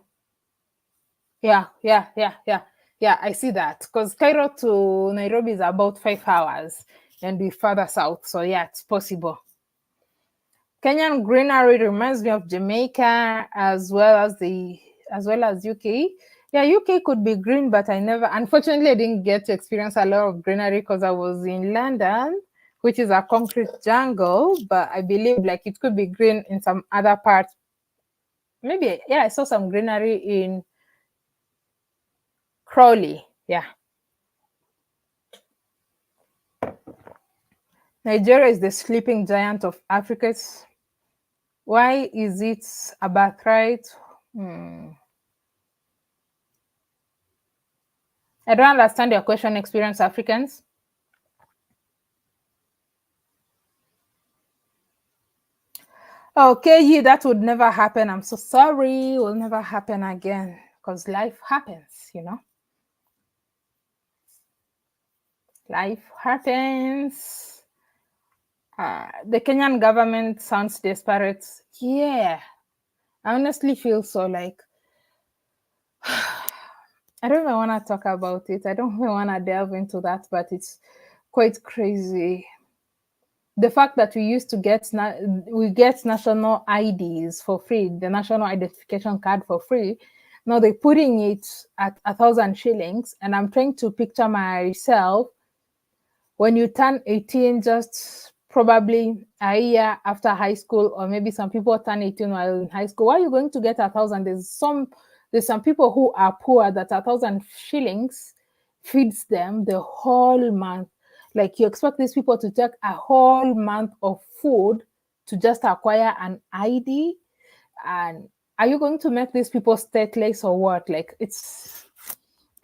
Yeah, I see that. Because Cairo to Nairobi is about 5 hours and we further south. So yeah, it's possible. Kenyan greenery reminds me of Jamaica as well as UK. Yeah, UK could be green, but unfortunately, I didn't get to experience a lot of greenery because I was in London, which is a concrete jungle, but I believe like it could be green in some other parts. Maybe, yeah, I saw some greenery in Crawley, yeah. Nigeria is the sleeping giant of Africa. Why is it a birthright? I don't understand your question, experienced Africans. Okay, that would never happen. I'm so sorry. It will never happen again because life happens, you know. Life happens. The Kenyan government sounds desperate. Yeah, I honestly feel so like, I don't even want to talk about it. I don't even want to delve into that, but it's quite crazy. The fact that we used to get national IDs for free, the national identification card for free. Now they're putting it at 1,000 shillings, and I'm trying to picture myself when you turn 18, just probably a year after high school, or maybe some people turn 18 while in high school. Why are you going to get 1,000? There's some people who are poor that 1,000 shillings feeds them the whole month. Like you expect these people to take a whole month of food to just acquire an ID? And are you going to make these people stateless or what? Like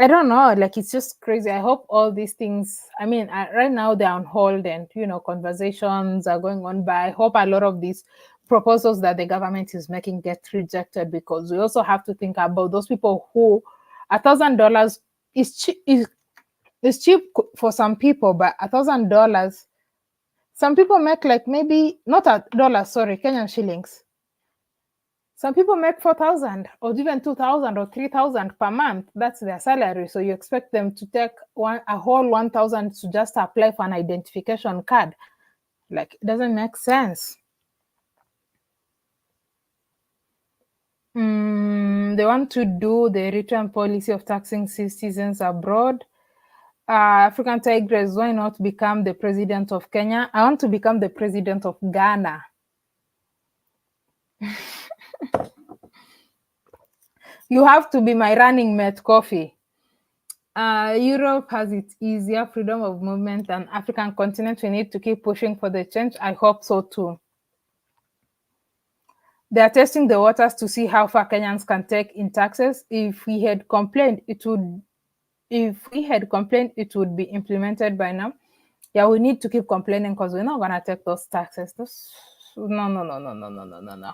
I don't know, like it's just crazy. I hope all these things, I mean, right now they're on hold and, conversations are going on, but I hope a lot of these proposals that the government is making get rejected, because we also have to think about those people who $1,000 is cheap for some people, but $1,000, some people make like maybe not Kenyan shillings. Some people make 4,000 or even 2,000 or 3,000 per month. That's their salary. So you expect them to take a whole 1,000 to just apply for an identification card. Like, it doesn't make sense. They want to do the return policy of taxing citizens abroad. African Tigress, why not become the president of Kenya? I want to become the president of Ghana. You have to be my running mate, Coffee. Europe has its easier freedom of movement than African continent. We need to keep pushing for the change. I hope so too. They are testing the waters to see how far Kenyans can take in taxes. If we had complained, it would be implemented by now. Yeah, we need to keep complaining because we're not gonna take those taxes. No.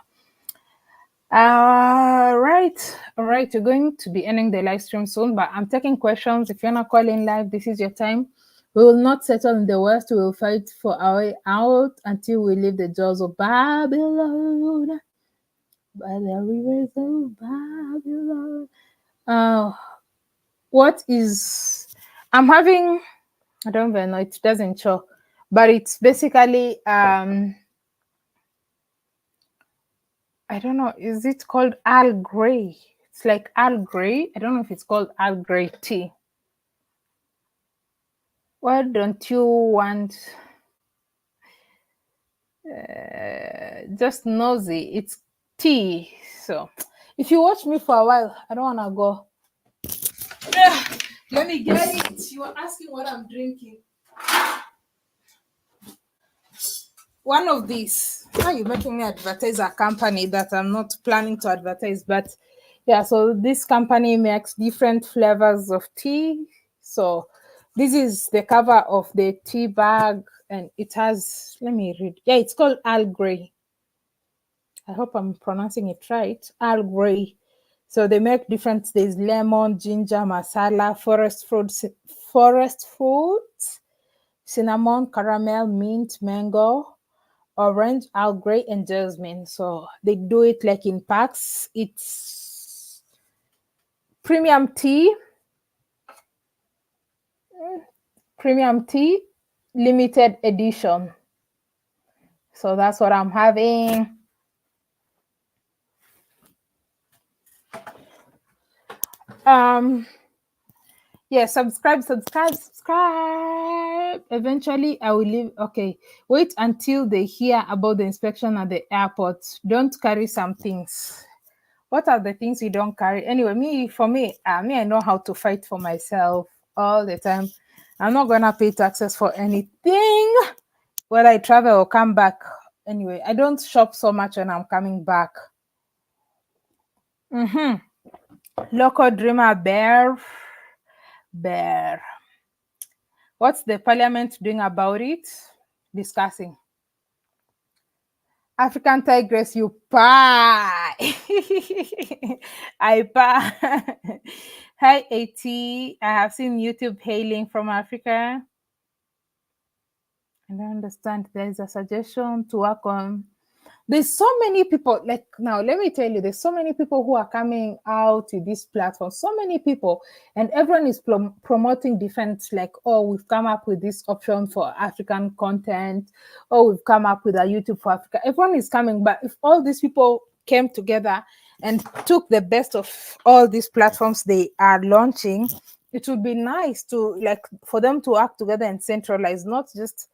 All right. You're going to be ending the live stream soon, but I'm taking questions. If you're not calling live, this is your time. We will not settle in the West. We will fight for our way out until we leave the jaws of Babylon. By the rivers of Babylon. What is... I'm having... I don't even know. It doesn't show. But it's basically... I don't know. Is it called Earl Grey? It's like Earl Grey. I don't know if it's called Earl Grey tea. Why don't you want... just nosy. It's tea. So if you watch me for a while, I don't want to go. Let me get it. You are asking what I'm drinking. One of these. Why are you making me advertise a company that I'm not planning to advertise? But yeah, so this company makes different flavors of tea. So this is the cover of the tea bag, and it has, let me read. Yeah, it's called Earl Grey. I hope I'm pronouncing it right. Earl Grey. So they make different, there's lemon, ginger, masala, forest fruits, cinnamon, caramel, mint, mango, orange, Earl Grey, and jasmine. So they do it like in packs. It's premium tea, limited edition. So that's what I'm having. Yeah, subscribe. Eventually I will leave. Okay, wait until they hear about the inspection at the airport. Don't carry some things. What are the things you don't carry? Anyway, for me, I know how to fight for myself all the time. I'm not gonna pay taxes for anything, whether I travel or come back. Anyway, I don't shop so much when I'm coming back. Local dreamer bear. What's the parliament doing about it? Discussing. African tigress, you pie. I pie. Hi, AT. I have seen YouTube hailing from Africa. And I understand there's a suggestion to work on. There's so many people, like now, let me tell you, there's so many people who are coming out to this platform, so many people, and everyone is promoting different, like, oh, we've come up with this option for African content, oh, we've come up with a YouTube for Africa. Everyone is coming, but if all these people came together and took the best of all these platforms they are launching, it would be nice to, like, for them to act together and centralize, not just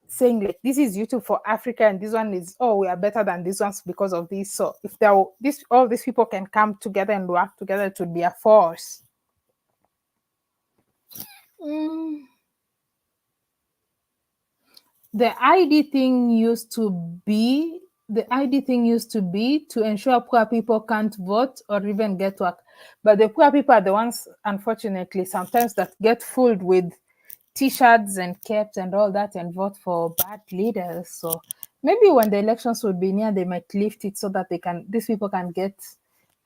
saying like this is YouTube for Africa and this one is, oh, we are better than these ones because of this. So if all these people can come together and work together, it would be a force. The ID thing used to be to ensure poor people can't vote or even get work. But the poor people are the ones, unfortunately, sometimes that get fooled with T-shirts and caps and all that and vote for bad leaders. So maybe when the elections would be near, they might lift it so that these people can get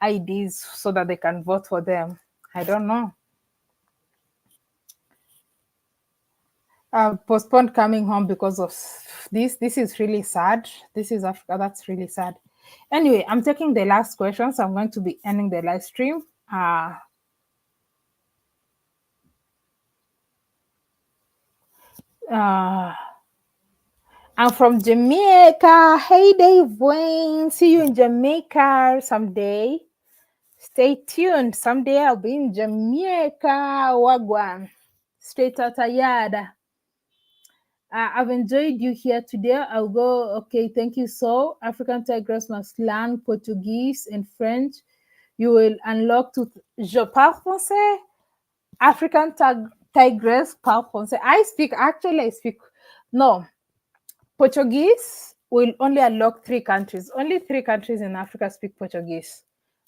IDs so that they can vote for them. I don't know. I've postponed coming home because of this. This is really sad. This is Africa. That's really sad. Anyway, I'm taking the last questions. I'm going to be ending the live stream. I'm from Jamaica. Hey, Dave Wayne. See you in Jamaica someday. Stay tuned. Someday I'll be in Jamaica. Wagwan. Straight out of Yada. I've enjoyed you here today. I'll go. Okay, thank you. So, African Tigress must learn Portuguese and French. You will unlock to. Je parle français. African Tigress parle français. I speak. No. Portuguese will only unlock 3 countries. Only 3 countries in Africa speak Portuguese: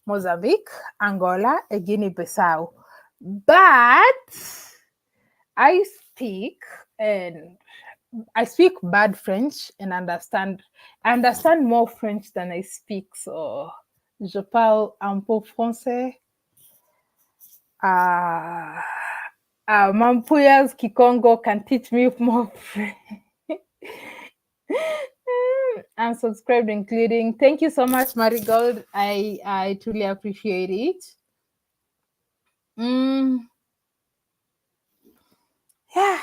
Mozambique, Angola, and Guinea-Bissau. But I speak bad French and I understand more French than I speak. So je parle un peu français. Mampuyas Kikongo can teach me more French. I'm subscribed, including. Thank you so much, Marigold. I truly appreciate it. Yeah.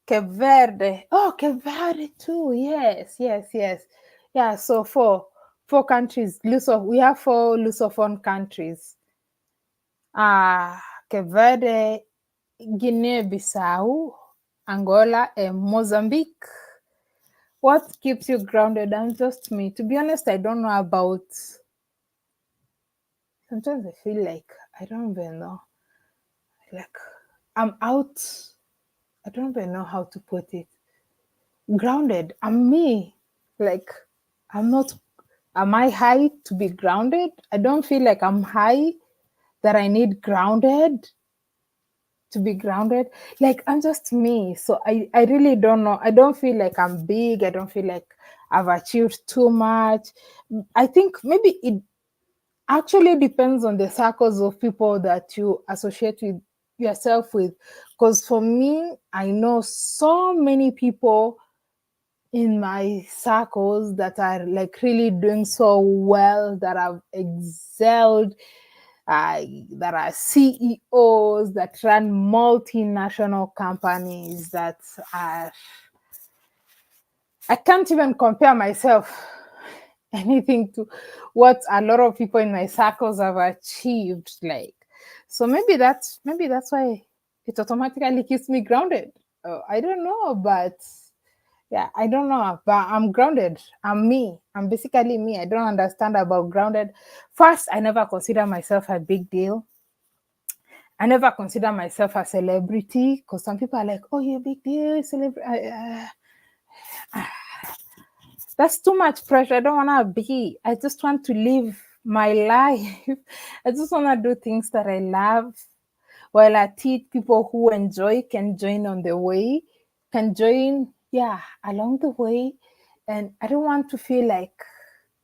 Cape Verde. Oh, Cape Verde too. Yes. Yeah. So four countries. We have 4 Lusophone countries. Cape Verde, Guinea-Bissau, Angola, and Mozambique. What keeps you grounded? I'm just me. To be honest, I don't know about. Sometimes I feel like I don't even know. Like I'm out. I don't even know how to put it. Grounded. I'm me. Like I'm not. Am I high to be grounded? I don't feel like I'm high that I need grounded to be grounded. Like I'm just me. So I really don't know. I don't feel like I'm big. I don't feel like I've achieved too much. I think maybe it actually depends on the circles of people that you associate with yourself with. Because for me, I know so many people in my circles that are like really doing so well, that have excelled, that are CEOs, that run multinational companies, that are. I can't even compare myself anything to what a lot of people in my circles have achieved. Like, so maybe that's why it automatically keeps me grounded. I don't know, but yeah, I don't know, but I'm grounded. I'm me. I'm basically me. I don't understand about grounded. First, I never consider myself a big deal. I never consider myself a celebrity, because some people are like, "Oh, you're a big deal, celebrity." That's too much pressure. I don't want to be. I just want to live my life. I just want to do things that I love. While I teach people who enjoy can join on the way, can join, along the way. And I don't want to feel like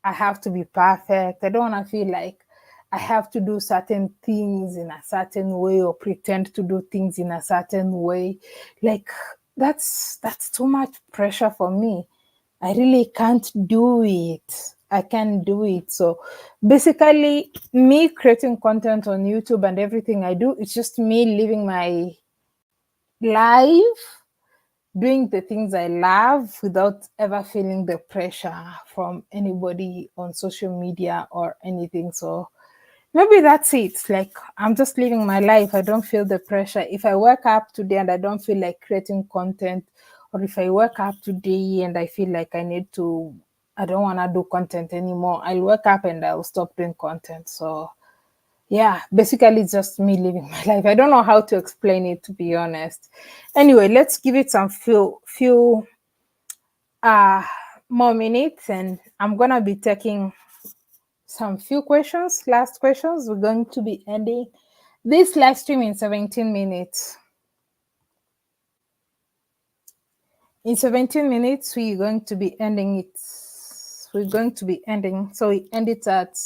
I have to be perfect. I don't want to feel like I have to do certain things in a certain way or pretend to do things in a certain way. Like that's too much pressure for me. I really can't do it. I can't do it. So basically, me creating content on YouTube and everything I do, it's just me living my life, doing the things I love without ever feeling the pressure from anybody on social media or anything. So maybe that's it. Like I'm just living my life. I don't feel the pressure. If I wake up today and I don't feel like creating content, or if I wake up today and I feel like I don't want to do content anymore, I'll wake up and I'll stop doing content. So yeah, basically it's just me living my life. I don't know how to explain it, to be honest. Anyway, let's give it some few more minutes, and I'm gonna be taking some few questions, last questions. We're going to be ending this live stream in 17 minutes. In 17 minutes, we're going to be ending it. We're going to be ending. So we end it at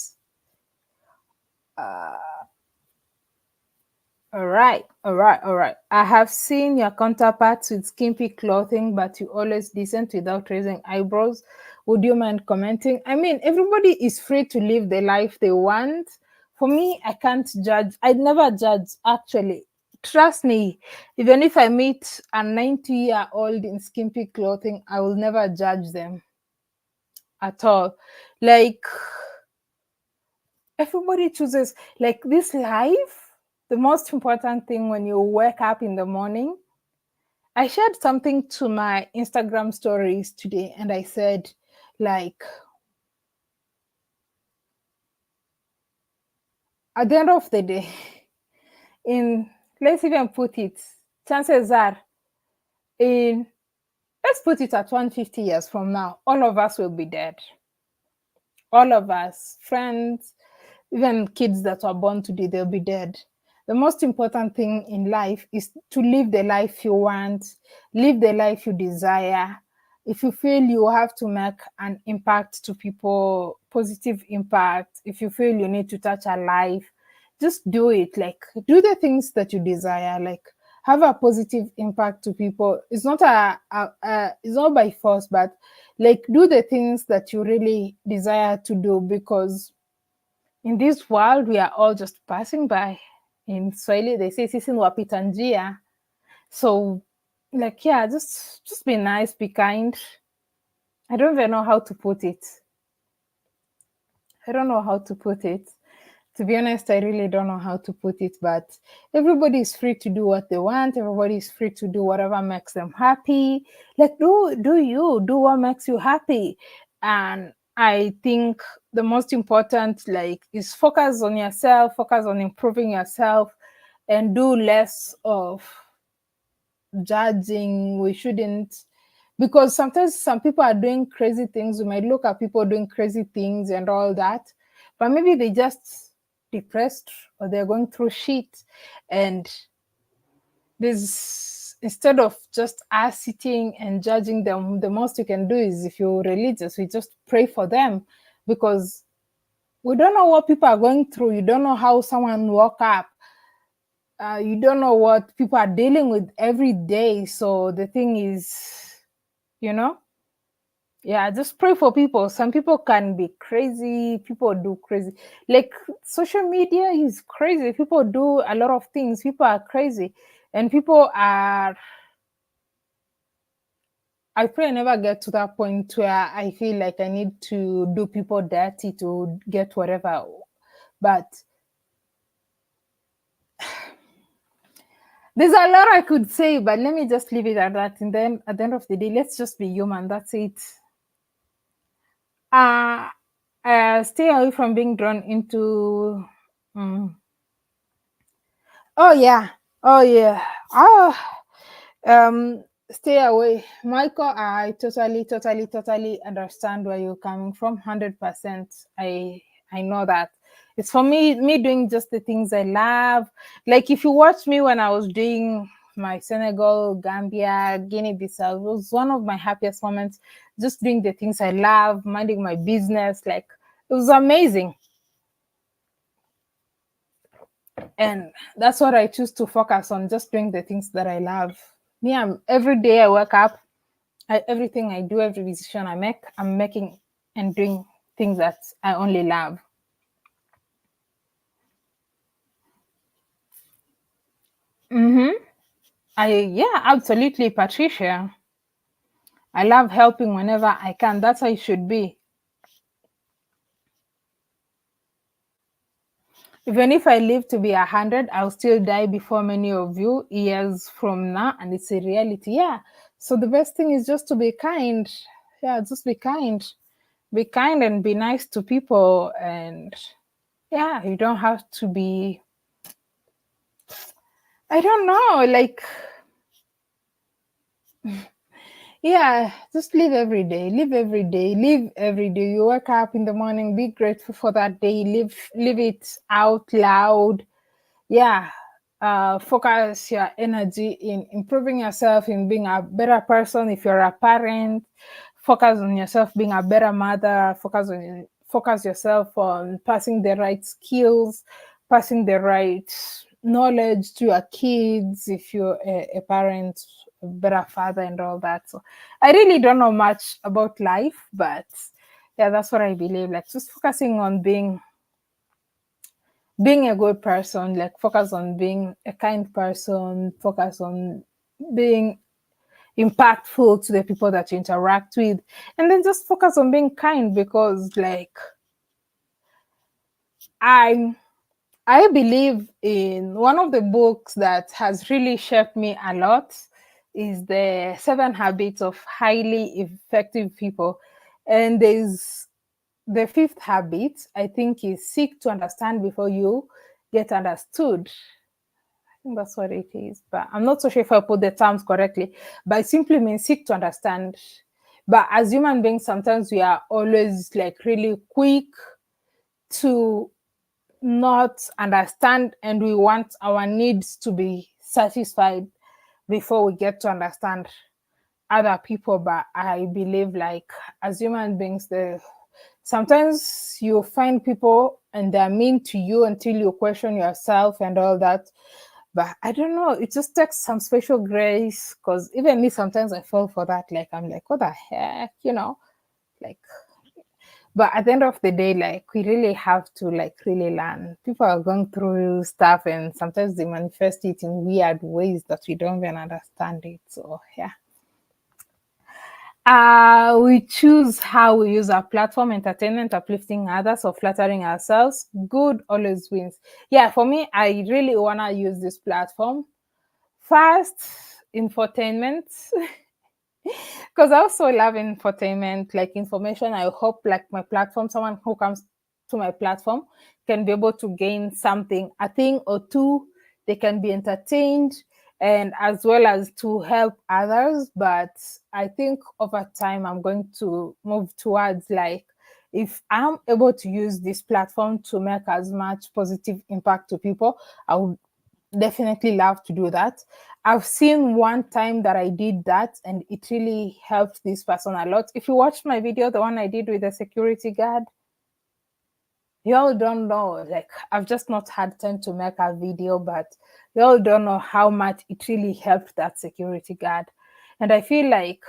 all right. I have seen your counterparts with skimpy clothing, but you always decent without raising eyebrows. Would you mind commenting? I mean, everybody is free to live the life they want. For me, I can't judge. I never judge, actually. Trust me, even if I meet a 90-year-old in skimpy clothing, I will never judge them at all. Like, everybody chooses, like, this life. The most important thing when you wake up in the morning, I shared something to my Instagram stories today, and I said, like, at the end of the day, let's even put it, chances are, let's let's put it at 150 years from now, all of us will be dead. All of us, friends, even kids that are born today, they'll be dead. The most important thing in life is to live the life you want, live the life you desire. If you feel you have to make an impact to people, positive impact, if you feel you need to touch a life, just do it. Like, do the things that you desire. Like, have a positive impact to people. It's not it's not by force, but like, do the things that you really desire to do, because in this world we are all just passing by. In Swahili they say sisi ni wapita njia. So like, yeah, just be nice, be kind. I don't even know how to put it. I don't know how to put it. To be honest, I really don't know how to put it, but everybody is free to do what they want. Everybody is free to do whatever makes them happy. Like, do what makes you happy. And I think the most important, like, is focus on yourself, focus on improving yourself, and do less of judging. We shouldn't, because sometimes some people are doing crazy things. We might look at people doing crazy things and all that, but maybe they just depressed or they're going through shit. And this, instead of just us sitting and judging them, the most you can do is, if you're religious, we just pray for them, because we don't know what people are going through. You don't know how someone woke up. You don't know what people are dealing with every day. So the thing is, yeah, just pray for people. Some people can be crazy. People do crazy. Like, social media is crazy. People do a lot of things. People are crazy. And people are, I pray I never get to that point where I feel like I need to do people dirty to get whatever. But there's a lot I could say, but let me just leave it at that. And then at the end of the day, let's just be human. That's it. Stay away from being drawn into. Oh yeah. Stay away, Michael. I totally understand where you're coming from. 100%. I know that. It's for me doing just the things I love. Like, if you watch me when I was doing my Senegal, Gambia, Guinea-Bissau, it was one of my happiest moments, just doing the things I love, minding my business. Like, it was amazing. And that's what I choose to focus on, just doing the things that I love. Me, every day I wake up, everything I do, every decision I make, I'm making and doing things that I only love. Yeah, absolutely, Patricia. I love helping whenever I can. That's how it should be. Even if I live to be 100, I'll still die before many of you years from now, and it's a reality. Yeah. So the best thing is just to be kind. Yeah, just be kind. Be kind and be nice to people. And yeah, you don't have to be, I don't know, like, yeah, just live every day. Live every day. Live every day. You wake up in the morning, be grateful for that day. Live it out loud. Yeah. Focus your energy in improving yourself, in being a better person. If you're a parent, focus on yourself being a better mother. Focus yourself on passing the right skills, passing the right knowledge to your kids. If you're a parent, a better father, and all that. So I really don't know much about life, but yeah, that's what I believe. Like, just focusing on being a good person, like, focus on being a kind person, focus on being impactful to the people that you interact with, and then just focus on being kind, because, like, I believe in one of the books that has really shaped me a lot is the 7 Habits of Highly Effective People. And there's the 5th habit, I think, is seek to understand before you get understood. think that's what it is, but I'm not so sure if I put the terms correctly. But it simply means seek to understand. But as human beings, sometimes we are always like really quick to not understand, and we want our needs to be satisfied before we get to understand other people. But I believe, like, as human beings, sometimes you find people and they're mean to you until you question yourself and all that. But I don't know, it just takes some special grace, because even me, sometimes I fall for that. Like, I'm like, what the heck, like. But at the end of the day, like, we really have to like really learn. People are going through stuff, and sometimes they manifest it in weird ways that we don't even understand it. So yeah. We choose how we use our platform: entertainment, uplifting others, or flattering ourselves. Good always wins. Yeah, for me, I really wanna use this platform. First, infotainment. Because I also love infotainment, like information. I hope like my platform, someone who comes to my platform can be able to gain something, a thing or two. They can be entertained, and as well as to help others. But I think over time, I'm going to move towards like, if I'm able to use this platform to make as much positive impact to people, I would definitely love to do that. I've seen one time that I did that, and it really helped this person a lot. If you watched my video, the one I did with the security guard, you all don't know, like, I've just not had time to make a video, but you all don't know how much it really helped that security guard. And I feel like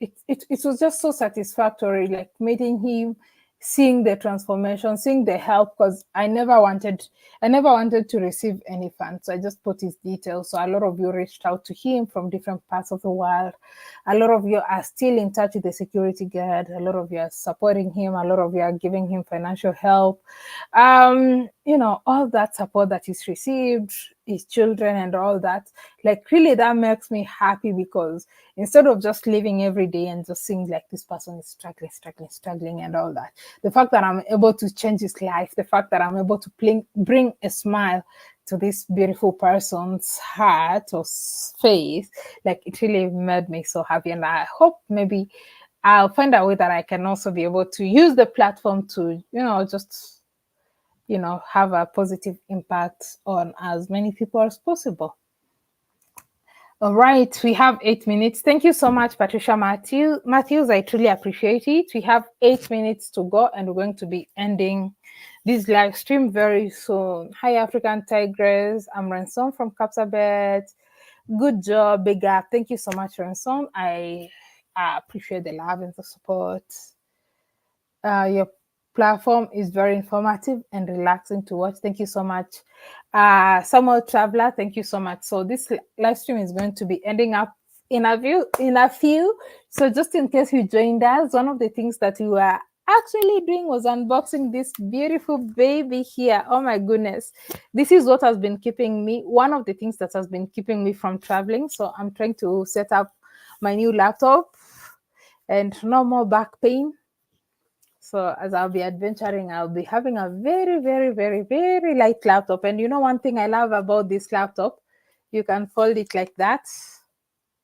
it was just so satisfactory, like meeting him, seeing the transformation, seeing the help, because I never wanted to receive any funds. So I just put his details. So a lot of you reached out to him from different parts of the world. A lot of you are still in touch with the security guard. A lot of you are supporting him. A lot of you are giving him financial help. All that support that he's received, his children and all that, like, really that makes me happy, because instead of just living every day and just seeing like this person is struggling and all that, the fact that I'm able to change his life, the fact that I'm able to bring a smile to this beautiful person's heart or face, like, it really made me so happy. And I hope maybe I'll find a way that I can also be able to use the platform to, just have a positive impact on as many people as possible. All right, we have 8 minutes. Thank you so much, Patricia Matthews. I truly appreciate it. We have 8 minutes to go, and we're going to be ending this live stream very soon. Hi, African Tigress. I'm Ransom from Kapsabet. Good job, big up. Thank you so much, Ransom. I appreciate the love and the support. Your platform is very informative and relaxing to watch. Thank you so much. Samuel Traveler, thank you so much. So this live stream is going to be ending up in a few. So just in case you joined us, one of the things that we were actually doing was unboxing this beautiful baby here. Oh my goodness. This is what has been keeping me, one of the things that has been keeping me from traveling. So I'm trying to set up my new laptop and no more back pain. So as I'll be adventuring, I'll be having a very, very, very, very light laptop. And one thing I love about this laptop, you can fold it like that.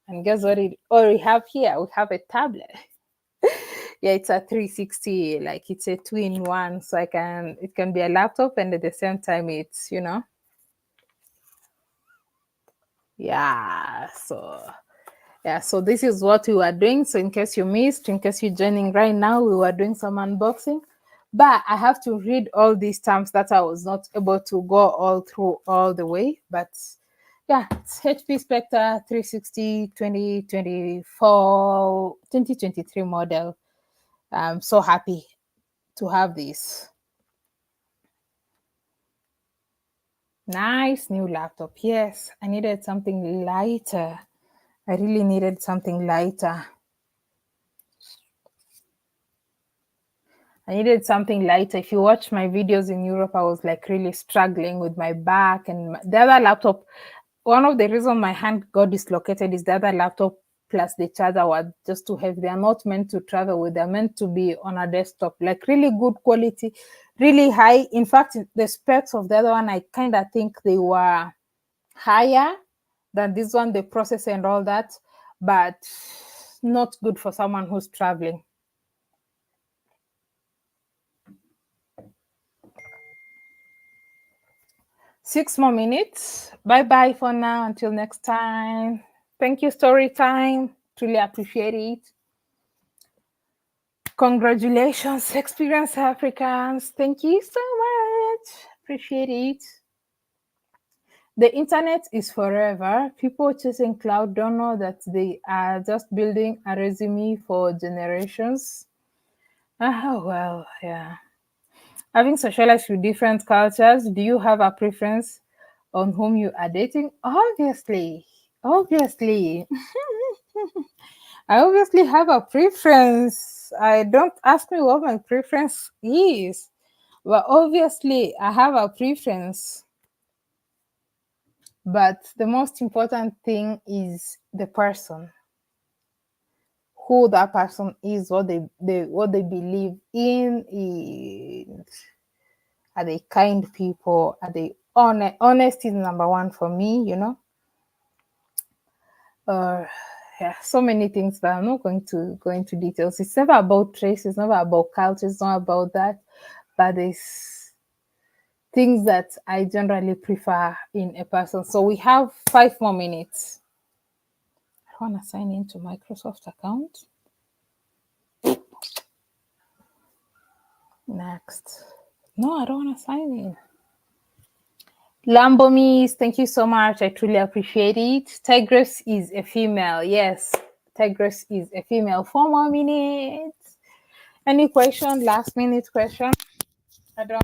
And guess what we have here? We have a tablet. Yeah, it's a 360, like it's a 2-in-1. So it can be a laptop, and at the same time it's, yeah, so this is what we were doing. So in case you missed, in case you're joining right now, we were doing some unboxing. But I have to read all these terms that I was not able to go all through all the way. But yeah, it's HP Spectre 360 2023 model. I'm so happy to have this. Nice new laptop. Yes, I needed something lighter. I really needed something lighter. I needed something lighter. If you watch my videos in Europe, I was like really struggling with my back, and the other laptop. One of the reasons my hand got dislocated is the other laptop plus the charger were just too heavy. They are not meant to travel with. They're meant to be on a desktop, like really good quality, really high. In fact, the specs of the other one, I kind of think they were higher than this one, the process and all that, but not good for someone who's traveling. Six more minutes. Bye for now. Until next time. Thank you, story time. Truly appreciate it. Congratulations, Experience Africans. Thank you so much. Appreciate it. The internet is forever. People chasing cloud don't know that they are just building a resume for generations. Well, yeah. Having socialized with different cultures, do you have a preference on whom you are dating? Obviously. I obviously have a preference. I don't ask me what my preference is, but obviously I have a preference. But the most important thing is the person, who that person is, what they believe in. Are they kind people? Are they honest? Honesty is number one for me, you know. Yeah, so many things, but I'm not going to go into details. It's never about race, it's never about culture, it's not about that. But there's things that I generally prefer in a person. So we have 5 more minutes. I want to sign into Microsoft account. Next. No, I don't want to sign in. Lambomis, thank you so much. I truly appreciate it. Tigress is a female. Yes, Tigress is a female. 4 more minutes. Any question? Last minute question? I don't.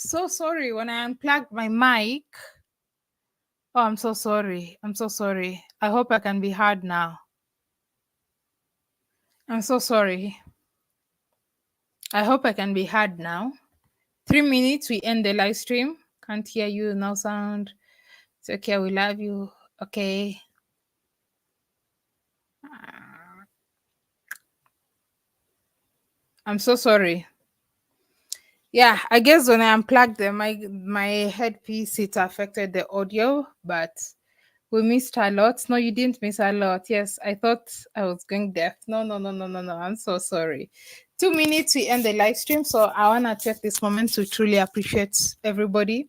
So sorry when I unplugged my mic. Oh, I'm so sorry. I'm so sorry. I hope I can be heard now. I'm so sorry. I hope I can be heard now. 3 minutes, we end the live stream. Can't hear you, no sound. It's okay, we love you. Okay. I'm so sorry. Yeah, I guess when I unplugged my headpiece, it affected the audio, but we missed a lot. No, you didn't miss a lot. Yes, I thought I was going deaf. No. I'm so sorry. 2 minutes, we end the live stream. So I want to take this moment to truly appreciate everybody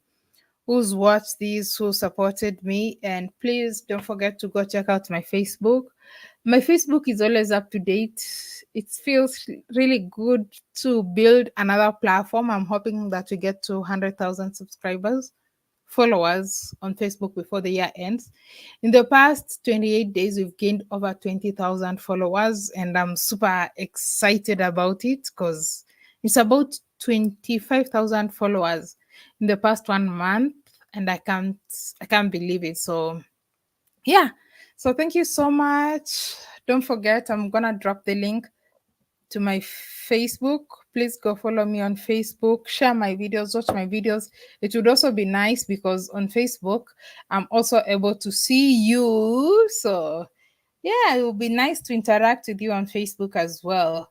who's watched these, who supported me. And please don't forget to go check out my Facebook. My Facebook is always up to date. It feels really good to build another platform. I'm hoping that we get to 100,000 followers on Facebook before the year ends. In the past 28 days, we've gained over 20,000 followers, and I'm super excited about it because it's about 25,000 followers in the past 1 month, and I can't believe it. So yeah, so thank you so much. Don't forget, I'm gonna drop the link to my Facebook. Please go follow me on Facebook, share my videos, watch my videos. It would also be nice because on Facebook I'm also able to see you. So yeah, it would be nice to interact with you on Facebook as well.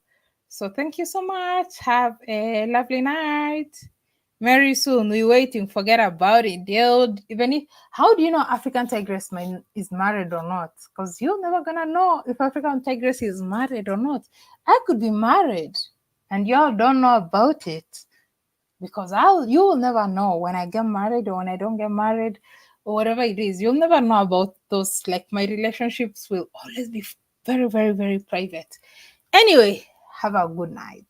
So thank you so much. Have a lovely night. Very soon. We're waiting. Forget about it. Even if, how do you know African tigress is married or not? Because you're never gonna know if African tigress is married or not. I could be married, and y'all don't know about it, because you will never know when I get married or when I don't get married or whatever it is. You'll never know about those. Like, my relationships will always be very, very, very private. Anyway, have a good night.